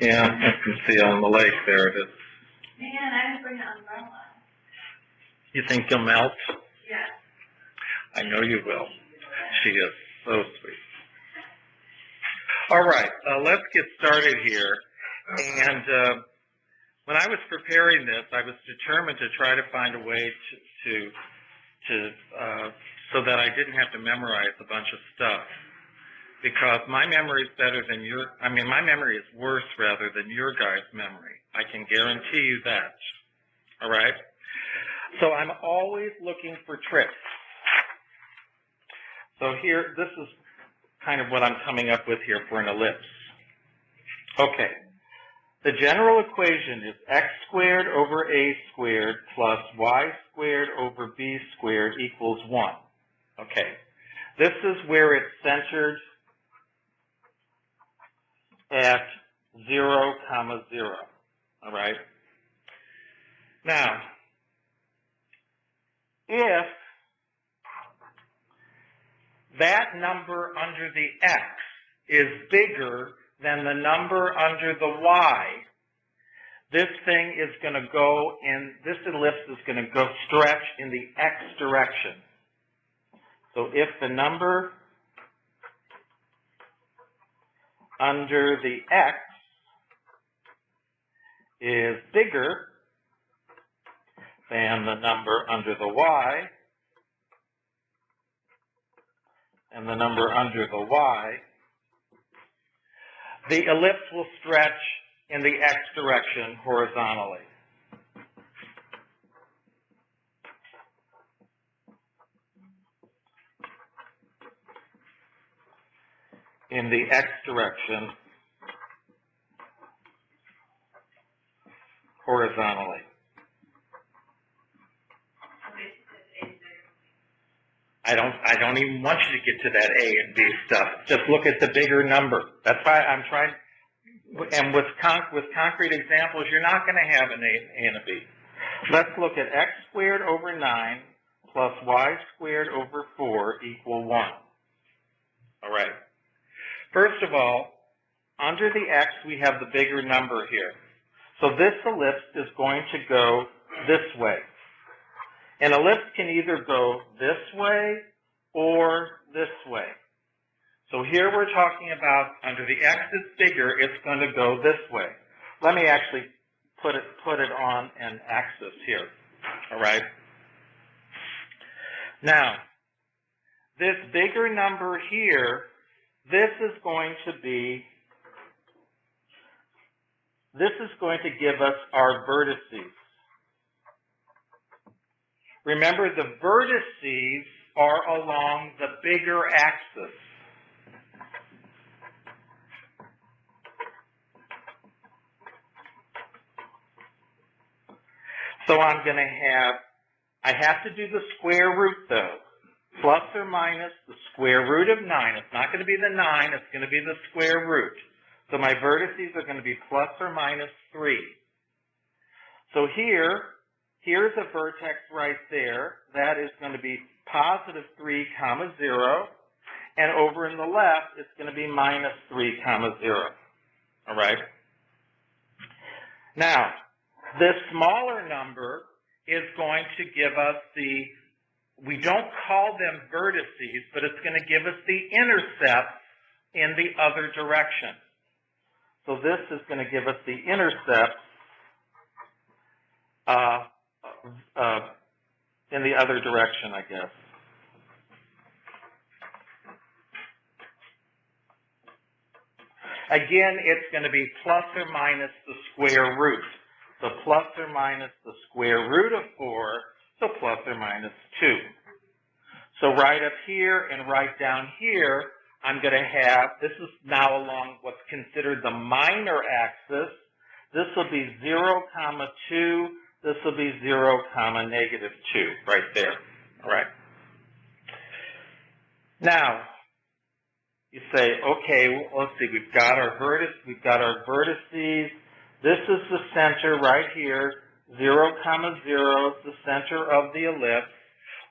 Yeah, I can see on the lake there it is. Man, I didn't bring an umbrella. You think you'll melt? Yeah. I know you will. She is so sweet. All right, let's get started here. And when I was preparing this, I was determined to try to find a way so that I didn't have to memorize a bunch of stuff. Because my memory is better than my memory is worse rather than your guys' memory. I can guarantee you that. All right? So I'm always looking for tricks. So here, this is kind of what I'm coming up with here for an ellipse. Okay. The general equation is x squared over a squared plus y squared over b squared equals 1. Okay. This is where it's centered at 0, 0. All right? Now, if that number under the x is bigger than the number under the y, this thing is going to go in, this ellipse is going to go stretch in the x direction. So if the number under the x is bigger than the number under the y, and the number under the y, the ellipse will stretch in the x direction horizontally. In the x direction horizontally. I don't even want you to get to that A and B stuff. Just look at the bigger number. That's why I'm trying, and with concrete examples, you're not going to have an A and a B. Let's look at x squared over 9 plus y squared over 4 equal 1. All right. First of all, under the x, we have the bigger number here. So this ellipse is going to go this way. An ellipse can either go this way or this way. So here we're talking about under the x is bigger, it's going to go this way. Let me actually put it on an axis here. All right. Now, this bigger number here, this is going to give us our vertices. Remember, the vertices are along the bigger axis. So I have to do the square root though. Plus or minus the square root of 9. It's not going to be the 9, it's going to be the square root. So my vertices are going to be plus or minus 3. So here's a vertex right there. That is going to be positive 3, 0. And over in the left, it's going to be minus 3, 0. All right? Now, this smaller number is going to give us we don't call them vertices, but it's going to give us the intercepts in the other direction. So this is going to give us the intercepts in the other direction, I guess. Again, it's going to be plus or minus the square root. So plus or minus the square root of 4, so plus or minus 2. So right up here and right down here, I'm going to have, this is now along what's considered the minor axis. This will be 0, 2. This will be 0, negative 2, right there. All right. Now, you say, okay, well, let's see, we've got our vertices. This is the center right here. 0, 0 is the center of the ellipse.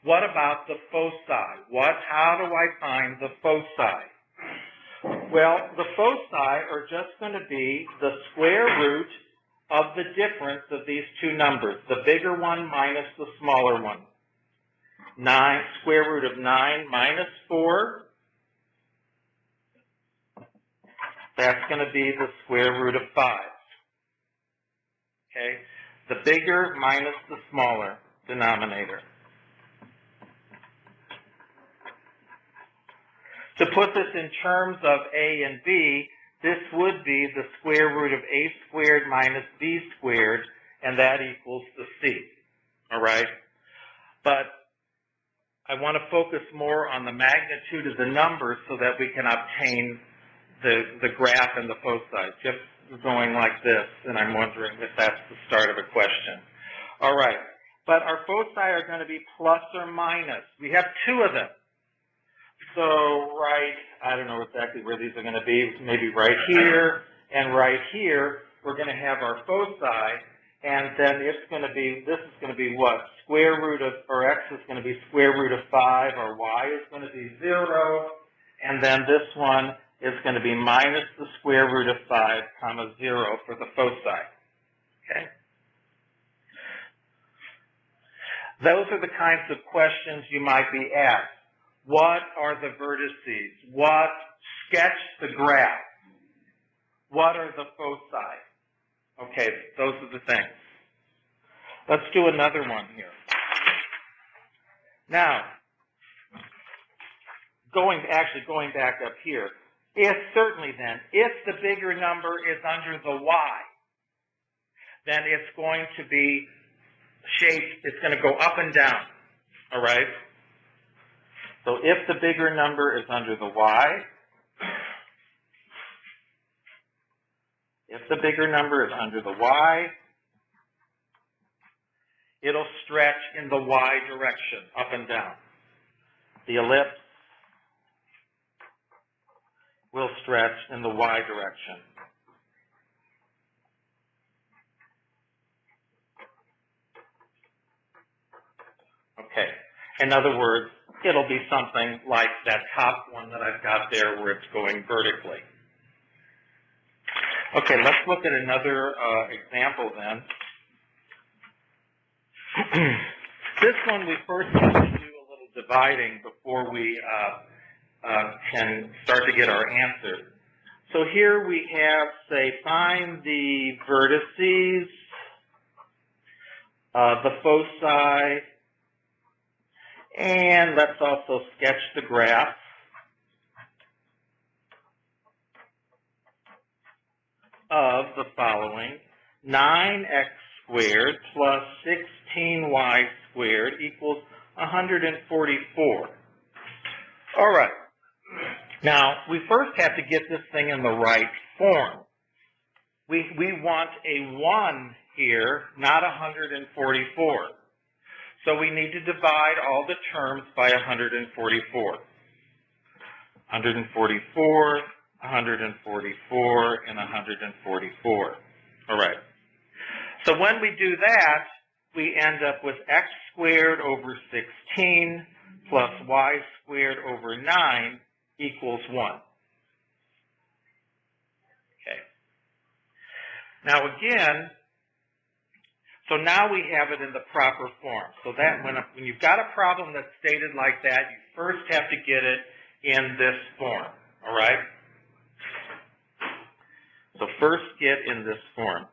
What about the foci? How do I find the foci? Well, the foci are just going to be the square root of the difference of these two numbers, the bigger one minus the smaller one. Square root of 9 minus 4. That's going to be the square root of 5. Okay? The bigger minus the smaller denominator. To put this in terms of a and b, this would be the square root of a squared minus b squared, and that equals the c. All right? But I want to focus more on the magnitude of the numbers so that we can obtain the graph and the foci. Just going like this, and I'm wondering if that's the start of a question. All right. But our foci are going to be plus or minus. We have 2 of them. So I don't know exactly where these are going to be, maybe right here and right here, we're going to have our foci, and then it's going to be, this is going to be what? Square root of, or x is going to be square root of 5, or y is going to be 0, and then this one is going to be minus the square root of 5, 0 for the foci. Okay? Those are the kinds of questions you might be asked. What are the vertices? Sketch the graph. What are the foci? Okay, those are the things. Let's do another one here. Now, going back up here, if the bigger number is under the y, then it's going to be shaped, it's going to go up and down, all right? So if the bigger number is under the y, it'll stretch in the y direction, up and down. The ellipse will stretch in the y direction. Okay. In other words, it'll be something like that top one that I've got there where it's going vertically. Okay, let's look at another example then. This one we first have to do a little dividing before we can start to get our answer. So here we have, say, find the vertices, the foci, and let's also sketch the graph. Of the following: 9x squared plus 16y squared equals 144. All right. Now, we first have to get this thing in the right form. We want a 1 here, not 144. So we need to divide all the terms by 144. 144, 144, and 144. All right. So when we do that, we end up with x squared over 16 plus y squared over 9 equals 1. Okay. Now again, so now we have it in the proper form. So that when you've got a problem that's stated like that, you first have to get it in this form. All right? So first get in this form.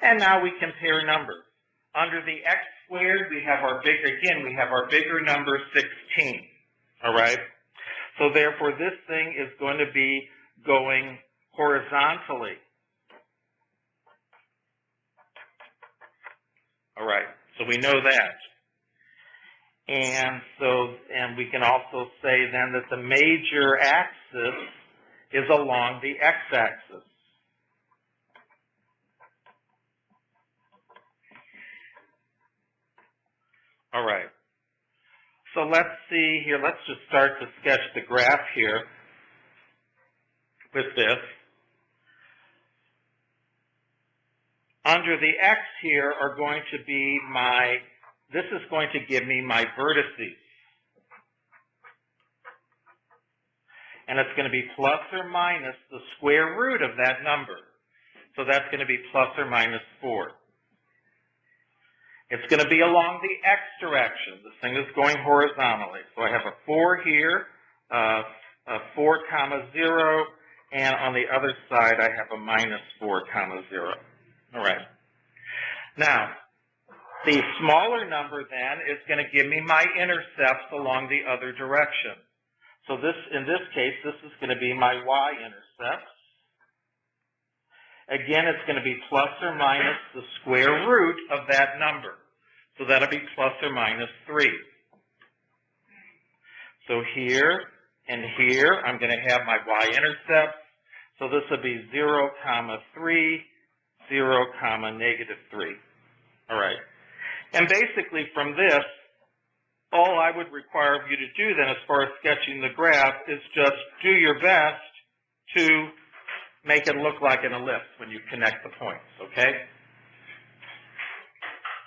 And now we compare numbers. Under the x squared, we have our bigger number 16. All right? So therefore, this thing is going to be going horizontally. All right, so we know that. And we can also say then that the major axis is along the x-axis. All right. So let's see here. Let's just start to sketch the graph here with this. Under the x here are going to be this is going to give me my vertices. And it's going to be plus or minus the square root of that number. So that's going to be plus or minus 4. It's going to be along the x direction. This thing is going horizontally. So I have a 4 here, a 4 comma 0, and on the other side I have a minus 4 comma 0. All right. Now, the smaller number then is going to give me my intercepts along the other direction. So in this case, this is going to be my y-intercepts. Again, it's going to be plus or minus the square root of that number. So that'll be plus or minus 3. So here and here, I'm going to have my y-intercepts. So this will be 0, comma 3, 0, comma negative 3. All right. And basically from this, all I would require of you to do then as far as sketching the graph is just do your best to make it look like an ellipse when you connect the points, okay?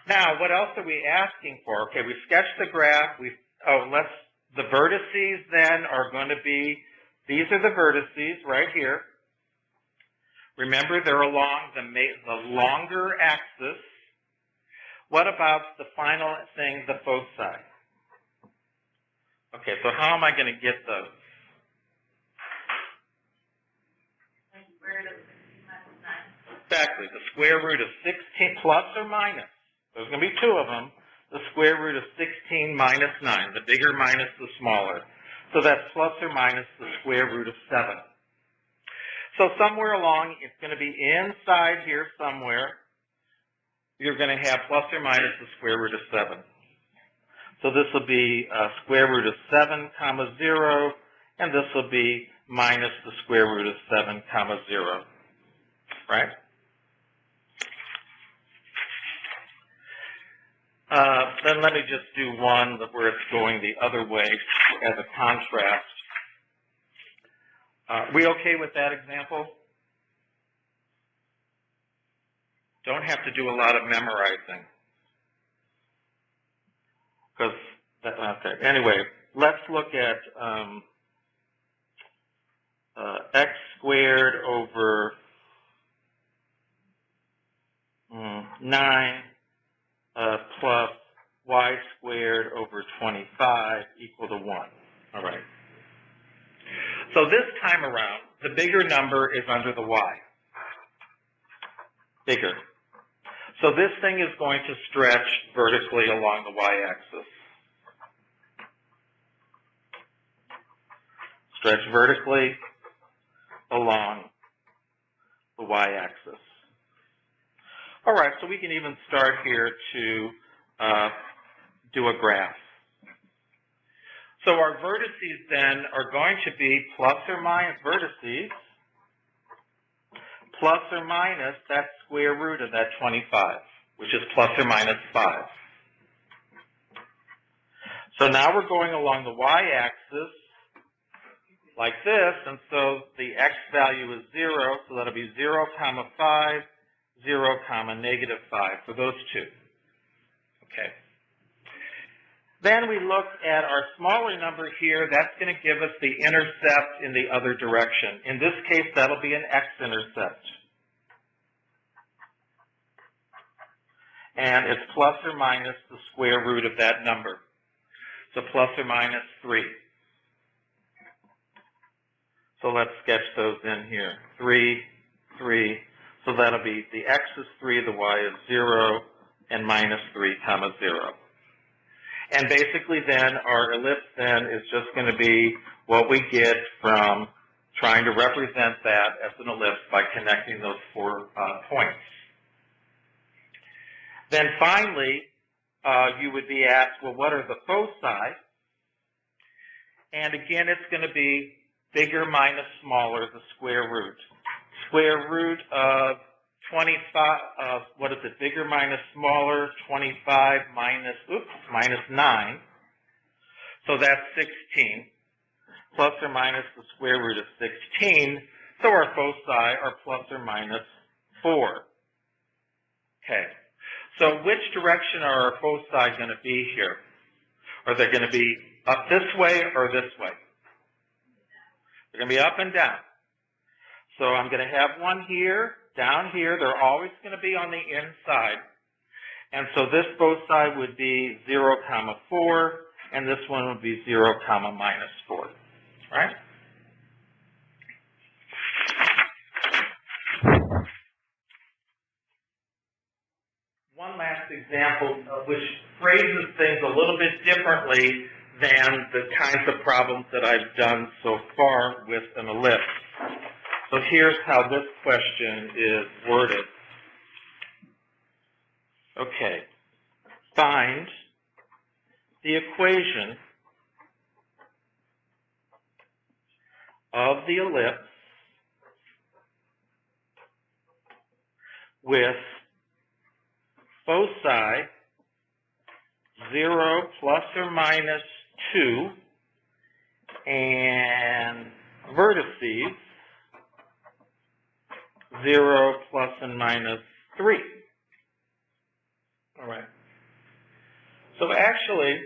Now, what else are we asking for? Okay, we sketched the graph. The vertices then are going to be, these are the vertices right here. Remember, they're along the longer axis. What about the final thing, the foci? Okay, so how am I going to get those? Exactly, the square root of 16 plus or minus. There's going to be 2 of them. The square root of 16 minus 9, the bigger minus the smaller. So that's plus or minus the square root of 7. So somewhere along, it's going to be inside here somewhere. You're going to have plus or minus the square root of 7. So this will be square root of 7, comma 0, and this will be minus the square root of 7, comma 0. Right? Then let me just do one where it's going the other way as a contrast. We okay with that example? Don't have to do a lot of memorizing. Okay. Anyway, let's look at x squared over 9 plus y squared over 25 equal to 1. All right. So this time around, the bigger number is under the y. Bigger. So this thing is going to stretch vertically along the y-axis. Stretch vertically along the y-axis. All right, so we can even start here to do a graph. So our vertices then are going to be plus or minus vertices, plus or minus that square root of that 25, which is plus or minus 5. So now we're going along the y-axis like this, and so the x value is 0, so that'll be 0, 5, 0, -5 for those two. Okay. Then we look at our smaller number here. That's going to give us the intercept in the other direction. In this case, that'll be an x-intercept. And it's plus or minus the square root of that number. So plus or minus 3. So let's sketch those in here. 3, 3. So that'll be the x is 3, the y is 0, and minus 3, 0. And basically then our ellipse then is just going to be what we get from trying to represent that as an ellipse by connecting those 4 points. Then finally, you would be asked, well, what are the foci? And again, it's going to be bigger minus smaller, the square root. Square root of 25, what is it, bigger minus smaller, 25 minus 9. So that's 16, plus or minus the square root of 16. So our foci are plus or minus 4. Okay. So which direction are our foci going to be here? Are they going to be up this way or this way? They're going to be up and down. So I'm going to have one here, down here. They're always going to be on the inside. And so this foci would be 0, 4, and this one would be 0, minus 4. Right? One last example which phrases things a little bit differently than the kinds of problems that I've done so far with an ellipse. So here's how this question is worded. Okay. Find the equation of the ellipse with foci 0 plus or minus 2 and vertices 0 plus and minus 3. All right. So actually,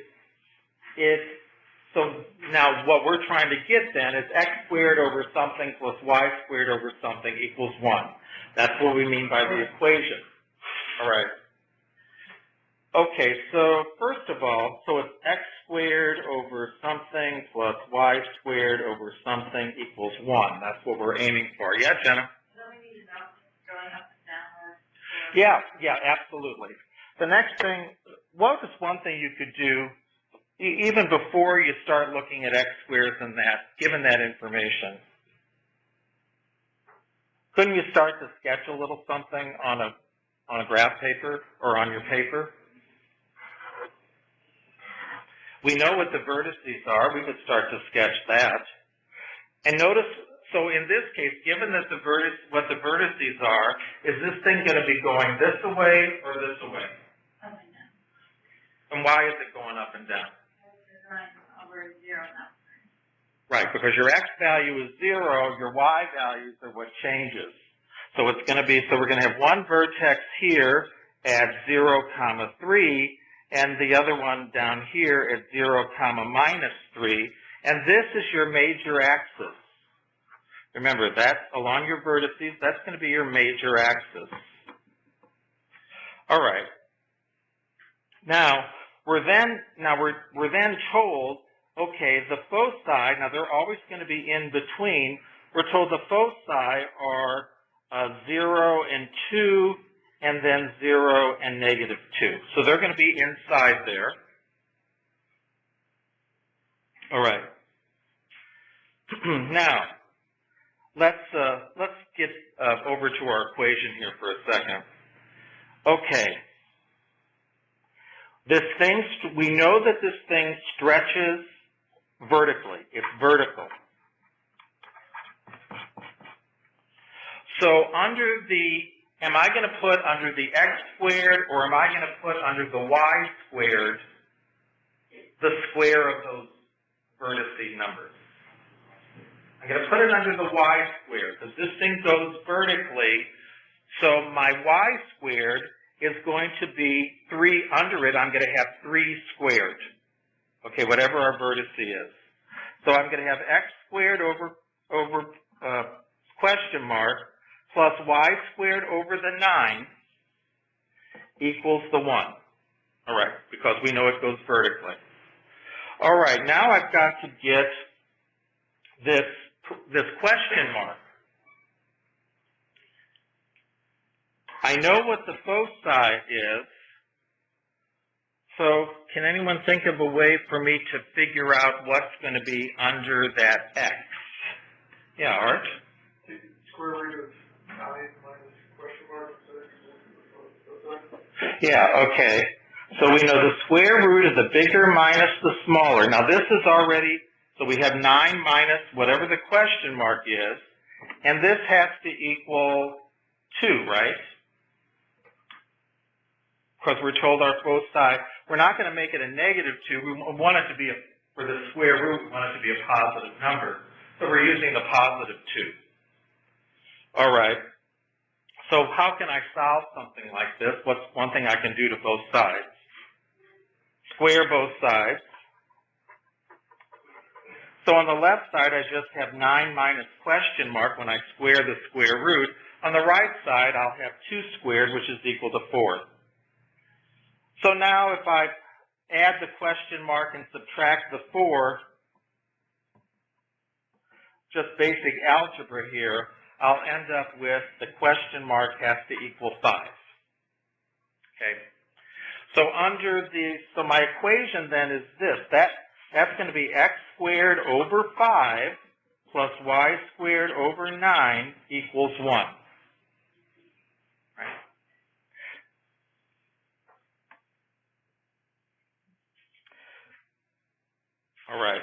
so now what we're trying to get then is x squared over something plus y squared over something equals 1. That's what we mean by the equation. All right. Okay, so first of all, so it's x squared over something plus y squared over something equals 1. That's what we're aiming for. Yeah, Jenna? Don't we need to know going up and down? Yeah, absolutely. The next thing, what is one thing you could do even before you start looking at x squares and that, given that information? Couldn't you start to sketch a little something on a graph paper or on your paper? We know what the vertices are. We could start to sketch that. And notice, so in this case, given that what the vertices are, is this thing going to be going this way or this way? Up and down. And why is it going up and down? Because over 0 now. Right, because your x value is 0, your y values are what changes. So it's going to be, so we're going to have one vertex here at 0, 3, and the other one down here at 0, minus 3, and this is your major axis. Remember, that's along your vertices, that's going to be your major axis. All right. Now, we're then told, okay, the foci, now they're always going to be in between. We're told the foci are 0 and 2, and then 0 and negative 2. So they're going to be inside there. All right. Now, let's get over to our equation here for a second. Okay. This thing, we know that this thing stretches vertically. It's vertical. So under the, am I going to put under the x squared or am I going to put under the y squared the square of those vertices numbers. I'm going to put it under the y squared because this thing goes vertically. So my y squared is going to be 3 under it. I'm going to have 3 squared. Okay, whatever our vertex is. So I'm going to have x squared over question mark plus y squared over the 9 equals the 1. All right, because we know it goes vertically. All right, now I've got to get this question mark. I know what the foci is, so can anyone think of a way for me to figure out what's going to be under that x? Yeah, Art? The square root of 9 minus question mark. Yeah, okay. So we know the square root of the bigger minus the smaller. Now this is already, so we have 9 minus whatever the question mark is, and this has to equal 2, right? Because we're told our foci, we're not going to make it a negative 2. We want it to be, for the square root, we want it to be a positive number. So we're using the positive 2. All right. So how can I solve something like this? What's one thing I can do to both sides? Square both sides. So on the left side, I just have 9 minus question mark when I square the square root. On the right side, I'll have 2 squared, which is equal to 4. So now if I add the question mark and subtract the 4, just basic algebra here, I'll end up with the question mark has to equal 5. Okay. So so my equation then is this. That's going to be x squared over 5 plus y squared over 9 equals 1. Right? All right.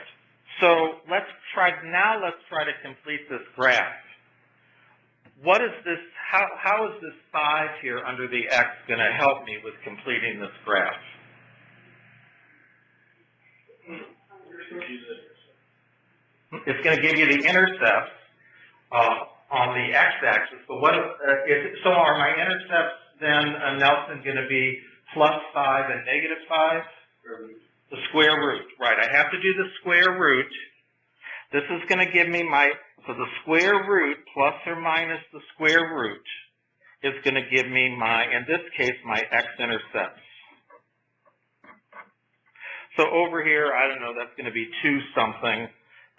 So let's try to complete this graph. What is this, how is this 5 here under the x going to help me with completing this graph? It's going to give you the intercepts on the x-axis. But so are my intercepts then, Nelson, going to be plus 5 and negative 5? The square root, right. I have to do the square root. This is going to give me so the square root plus or minus the square root is going to give me in this case, my x-intercepts. So over here, I don't know, that's going to be 2 something.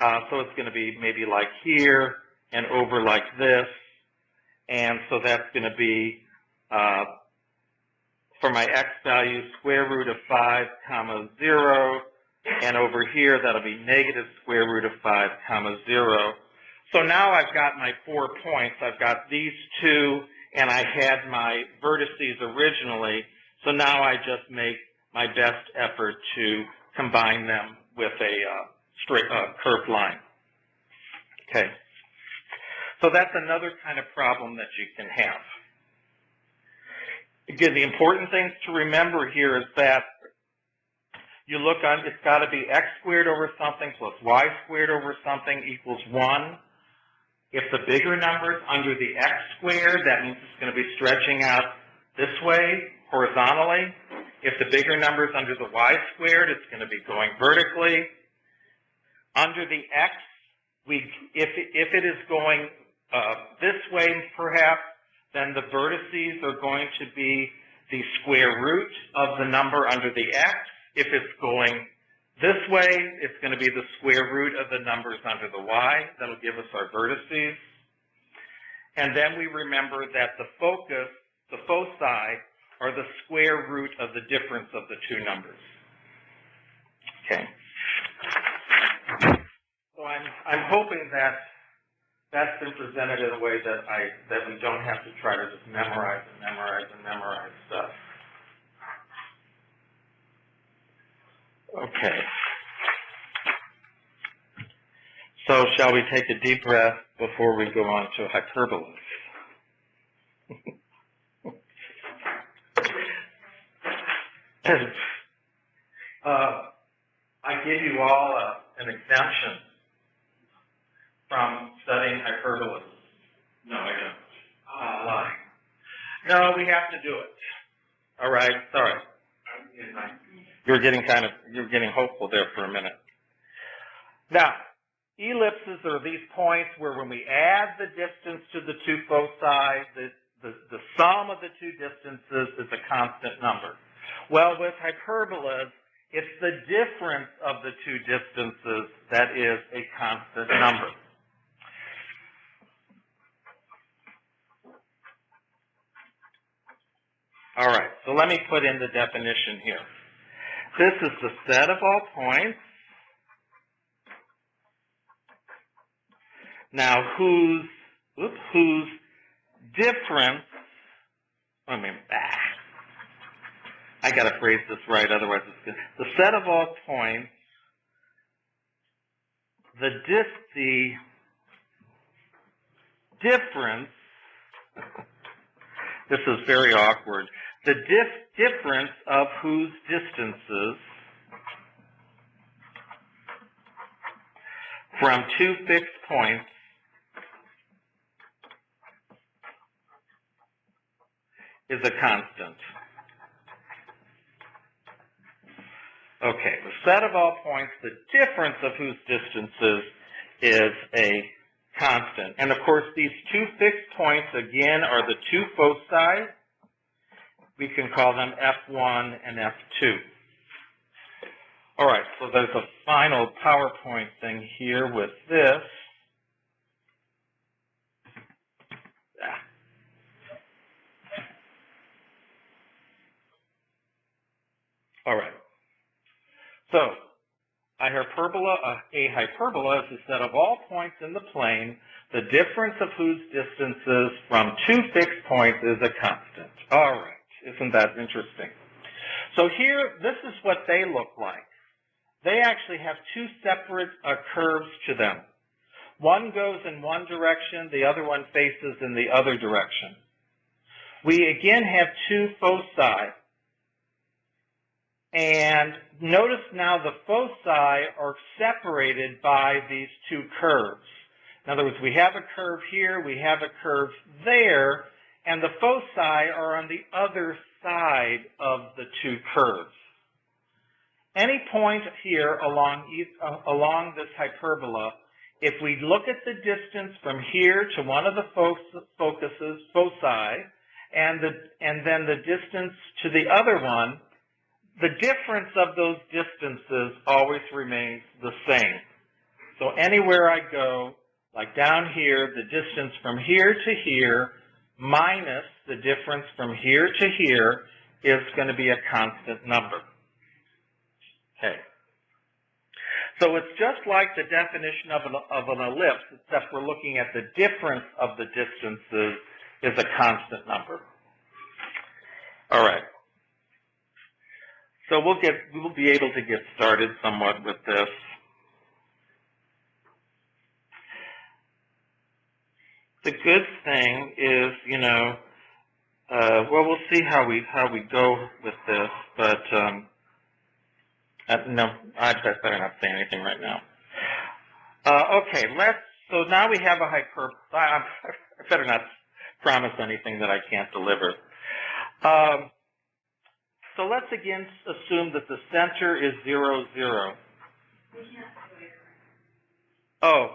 So it's going to be maybe like here and over like this. And so that's going to be, for my x value, square root of 5, comma 0. And over here, that'll be negative square root of 5, comma 0. So now I've got my 4 points. I've got these 2, and I had my vertices originally. So now I just make my best effort to combine them with a straight curved line. Okay. So that's another kind of problem that you can have. Again, the important things to remember here is that you look on, it's got to be x squared over something plus y squared over something equals 1. If the bigger number is under the x squared, that means it's going to be stretching out this way, horizontally. If the bigger number is under the y squared, it's going to be going vertically. Under the x, if it is going this way, perhaps, then the vertices are going to be the square root of the number under the x. If it's going this way, it's going to be the square root of the numbers under the y. That'll give us our vertices. And then we remember that the foci, are the square root of the difference of the 2 numbers. Okay. So I'm hoping that that's been presented in a way that we don't have to try to just memorize stuff. Okay. So shall we take a deep breath before we go on to hyperbolas? I give you all an exemption from studying hyperbolas. No, I don't. Lying. No, we have to do it. All right, sorry. You're getting hopeful there for a minute. Now, ellipses are these points where when we add the distance to the two foci, the sum of the two distances is a constant number. Well, with hyperbolas, it's the difference of the two distances that is a constant number. All right, so let me put in the definition here. This is the set of all points. Now, whose difference, I got to phrase this right, otherwise it's good. The set of all points, the difference, this is very awkward, the difference of whose distances from two fixed points is a constant. Okay, the set of all points, the difference of whose distances is a constant. And of course, these two fixed points, again, are the two foci. We can call them F1 and F2. All right, so there's a final PowerPoint thing here with this. All right. So, a hyperbola is a set of all points in the plane, the difference of whose distances from two fixed points is a constant. All right, isn't that interesting? So here, this is what they look like. They actually have two separate curves to them. One goes in one direction, the other one faces in the other direction. We again have two foci. And notice now the foci are separated by these two curves. In other words, we have a curve here, we have a curve there, and the foci are on the other side of the two curves. Any point here along this hyperbola, if we look at the distance from here to one of the foci, and then the distance to the other one, the difference of those distances always remains the same. So anywhere I go, like down here, the distance from here to here minus the difference from here to here is going to be a constant number. Okay. So it's just like the definition of an ellipse, except we're looking at the difference of the distances is a constant number. All right. So we'll be able to get started somewhat with this. The good thing is, well, we'll see how we go with this, but no, I better not say anything right now. Okay, so now we have a hyperbola. I better not promise anything that I can't deliver. So let's again assume that the center is 0, 0. Oh,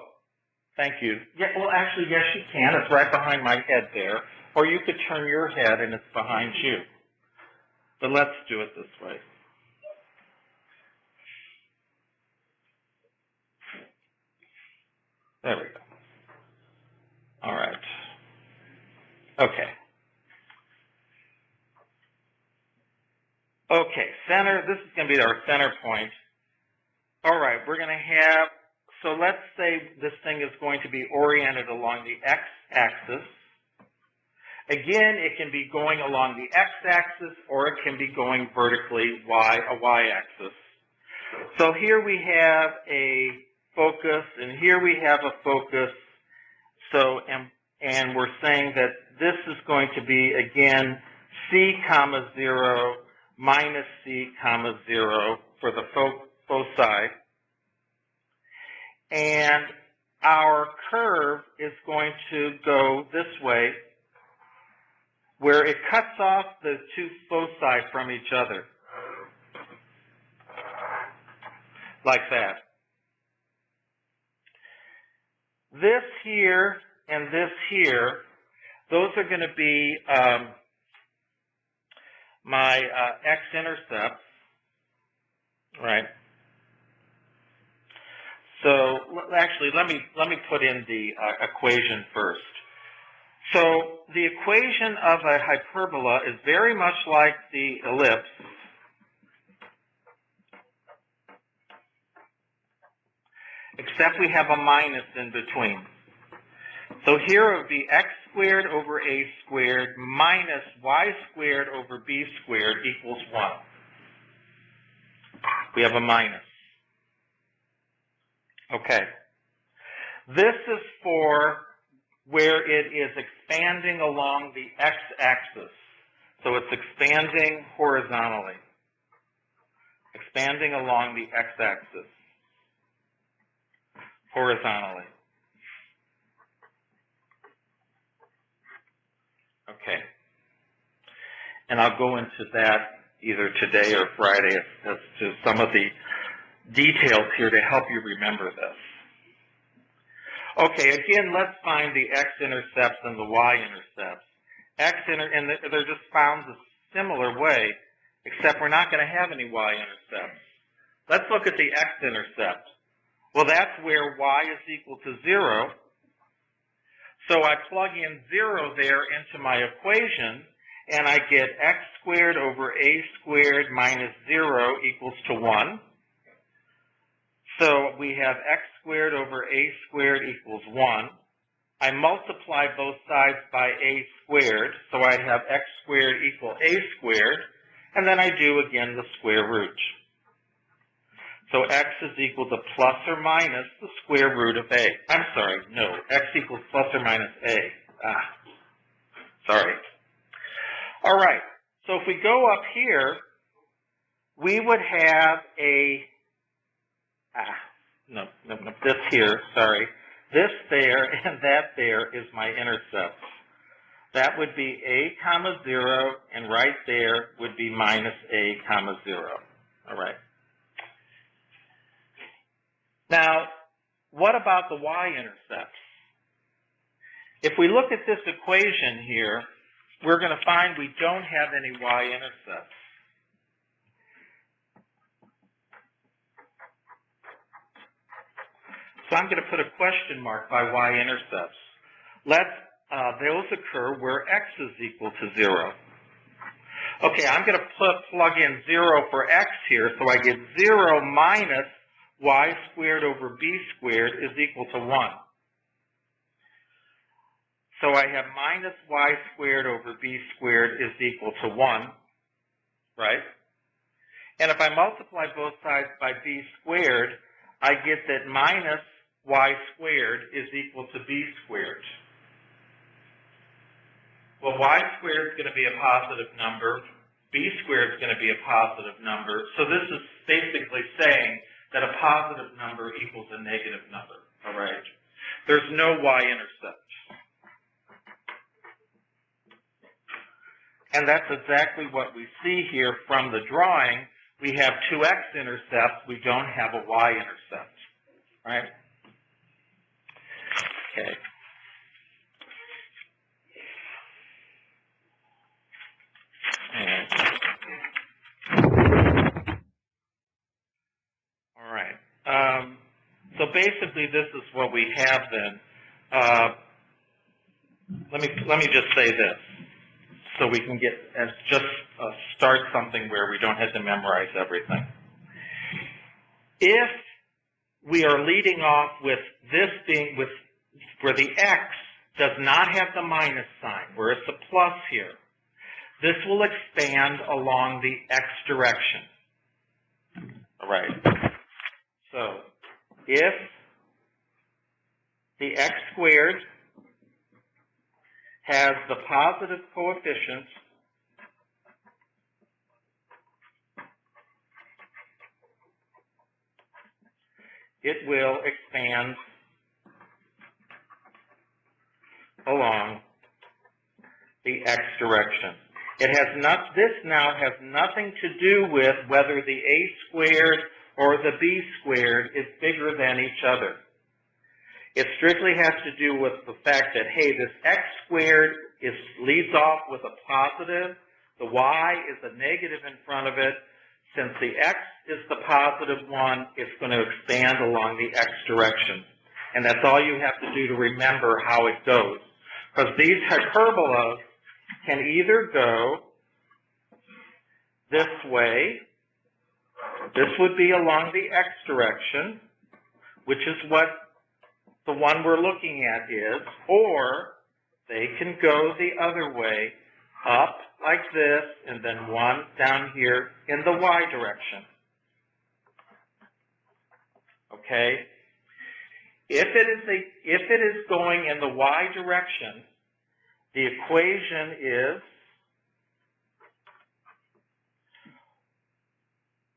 thank you. Yeah, well, actually, yes, you can. It's right behind my head there. Or you could turn your head and it's behind you. But let's do it this way. There we go. All right. Okay. Okay, center, this is going to be our center point. All right, we're going to have, so let's say this thing is going to be oriented along the x-axis. Again, it can be going along the x-axis or it can be going vertically a y-axis. So here we have a focus and here we have a focus. So, and we're saying that this is going to be, again, c, 0, minus c, 0 for the foci. And our curve is going to go this way, where it cuts off the two foci from each other, like that. This here and this here, those are going to be my x-intercepts, right? So actually, let me put in the equation first. So the equation of a hyperbola is very much like the ellipse, except we have a minus in between. So here it would be x squared over a squared minus y squared over b squared equals 1. We have a minus. Okay. This is for where it is expanding along the x-axis. So it's expanding horizontally. Expanding along the x-axis. Horizontally. Okay. And I'll go into that either today or Friday as to some of the details here to help you remember this. Okay, again, let's find the x-intercepts and the y-intercepts. And they're just found a similar way, except we're not going to have any y-intercepts. Let's look at the x-intercept. Well, that's where y is equal to 0. So I plug in 0 there into my equation, and I get x squared over a squared minus 0 equals to 1. So we have x squared over a squared equals 1. I multiply both sides by a squared, so I have x squared equal a squared, and then I do again the square root. So x is equal to plus or minus the square root of a. I'm sorry, no, x equals plus or minus a. Sorry. All right, so if we go up here, we would have a, this here, sorry. This there and that there is my intercept. That would be a comma 0, and right there would be minus a comma 0. All right. Now, what about the y-intercepts? If we look at this equation here, we're going to find we don't have any y-intercepts. So I'm going to put a question mark by y-intercepts. Those occur where x is equal to 0. Okay, I'm going to plug in 0 for x here, so I get 0 minus y squared over b squared is equal to 1. So I have minus y squared over b squared is equal to 1, right? And if I multiply both sides by b squared, I get that minus y squared is equal to b squared. Well, y squared is going to be a positive number. B squared is going to be a positive number. So this is basically saying that a positive number equals a negative number. All right. There's no y-intercept. And that's exactly what we see here from the drawing. We have two x-intercepts. We don't have a y-intercept. Right? Okay. All right. So basically, this is what we have then. Let me just say this, so we can start something where we don't have to memorize everything. If we are leading off with this being where the x does not have the minus sign, where it's a plus here, this will expand along the x direction. All right. So if the x squared has the positive coefficient it will expand along the x direction. It has not, this now has nothing to do with whether the a squared or the b squared is bigger than each other. It strictly has to do with the fact that, hey, this x squared leads off with a positive, the y is a negative in front of it. Since the x is the positive one, it's going to expand along the x direction. And that's all you have to do to remember how it goes. Because these hyperbolas can either go this way, this would be along the x direction, which is what the one we're looking at is, or they can go the other way, up like this, and then one down here in the y direction. Okay? If it is going in the y direction, the equation is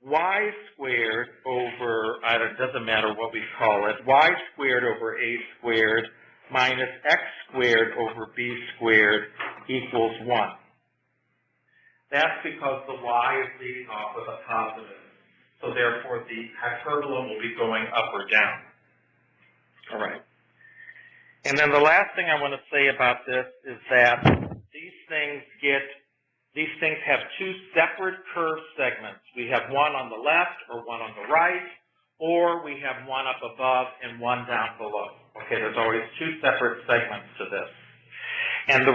y squared over, it doesn't matter what we call it, y squared over a squared minus x squared over b squared equals 1. That's because the y is leading off with a positive. So therefore the hyperbola will be going up or down. All right. And then the last thing I want to say about this is that these things have two separate curve segments. We have one on the left or one on the right, or we have one up above and one down below. Okay, there's always two separate segments to this. And the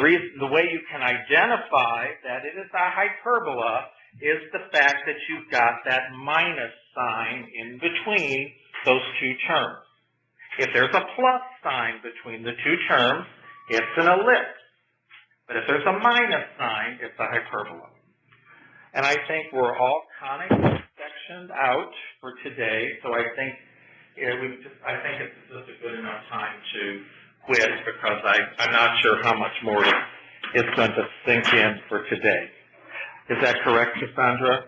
way you can identify that it is a hyperbola is the fact that you've got that minus sign in between those two terms. If there's a plus sign between the two terms, it's an ellipse. But if there's a minus sign, it's a hyperbola. And I think we're all conic sectioned out for today, so I think it's just a good enough time to quit because I'm not sure how much more it's going to sink in for today. Is that correct, Cassandra?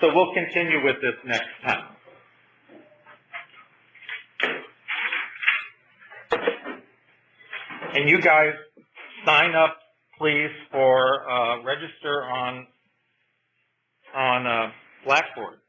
So we'll continue with this next time. And you guys sign up, please, for register on Blackboard.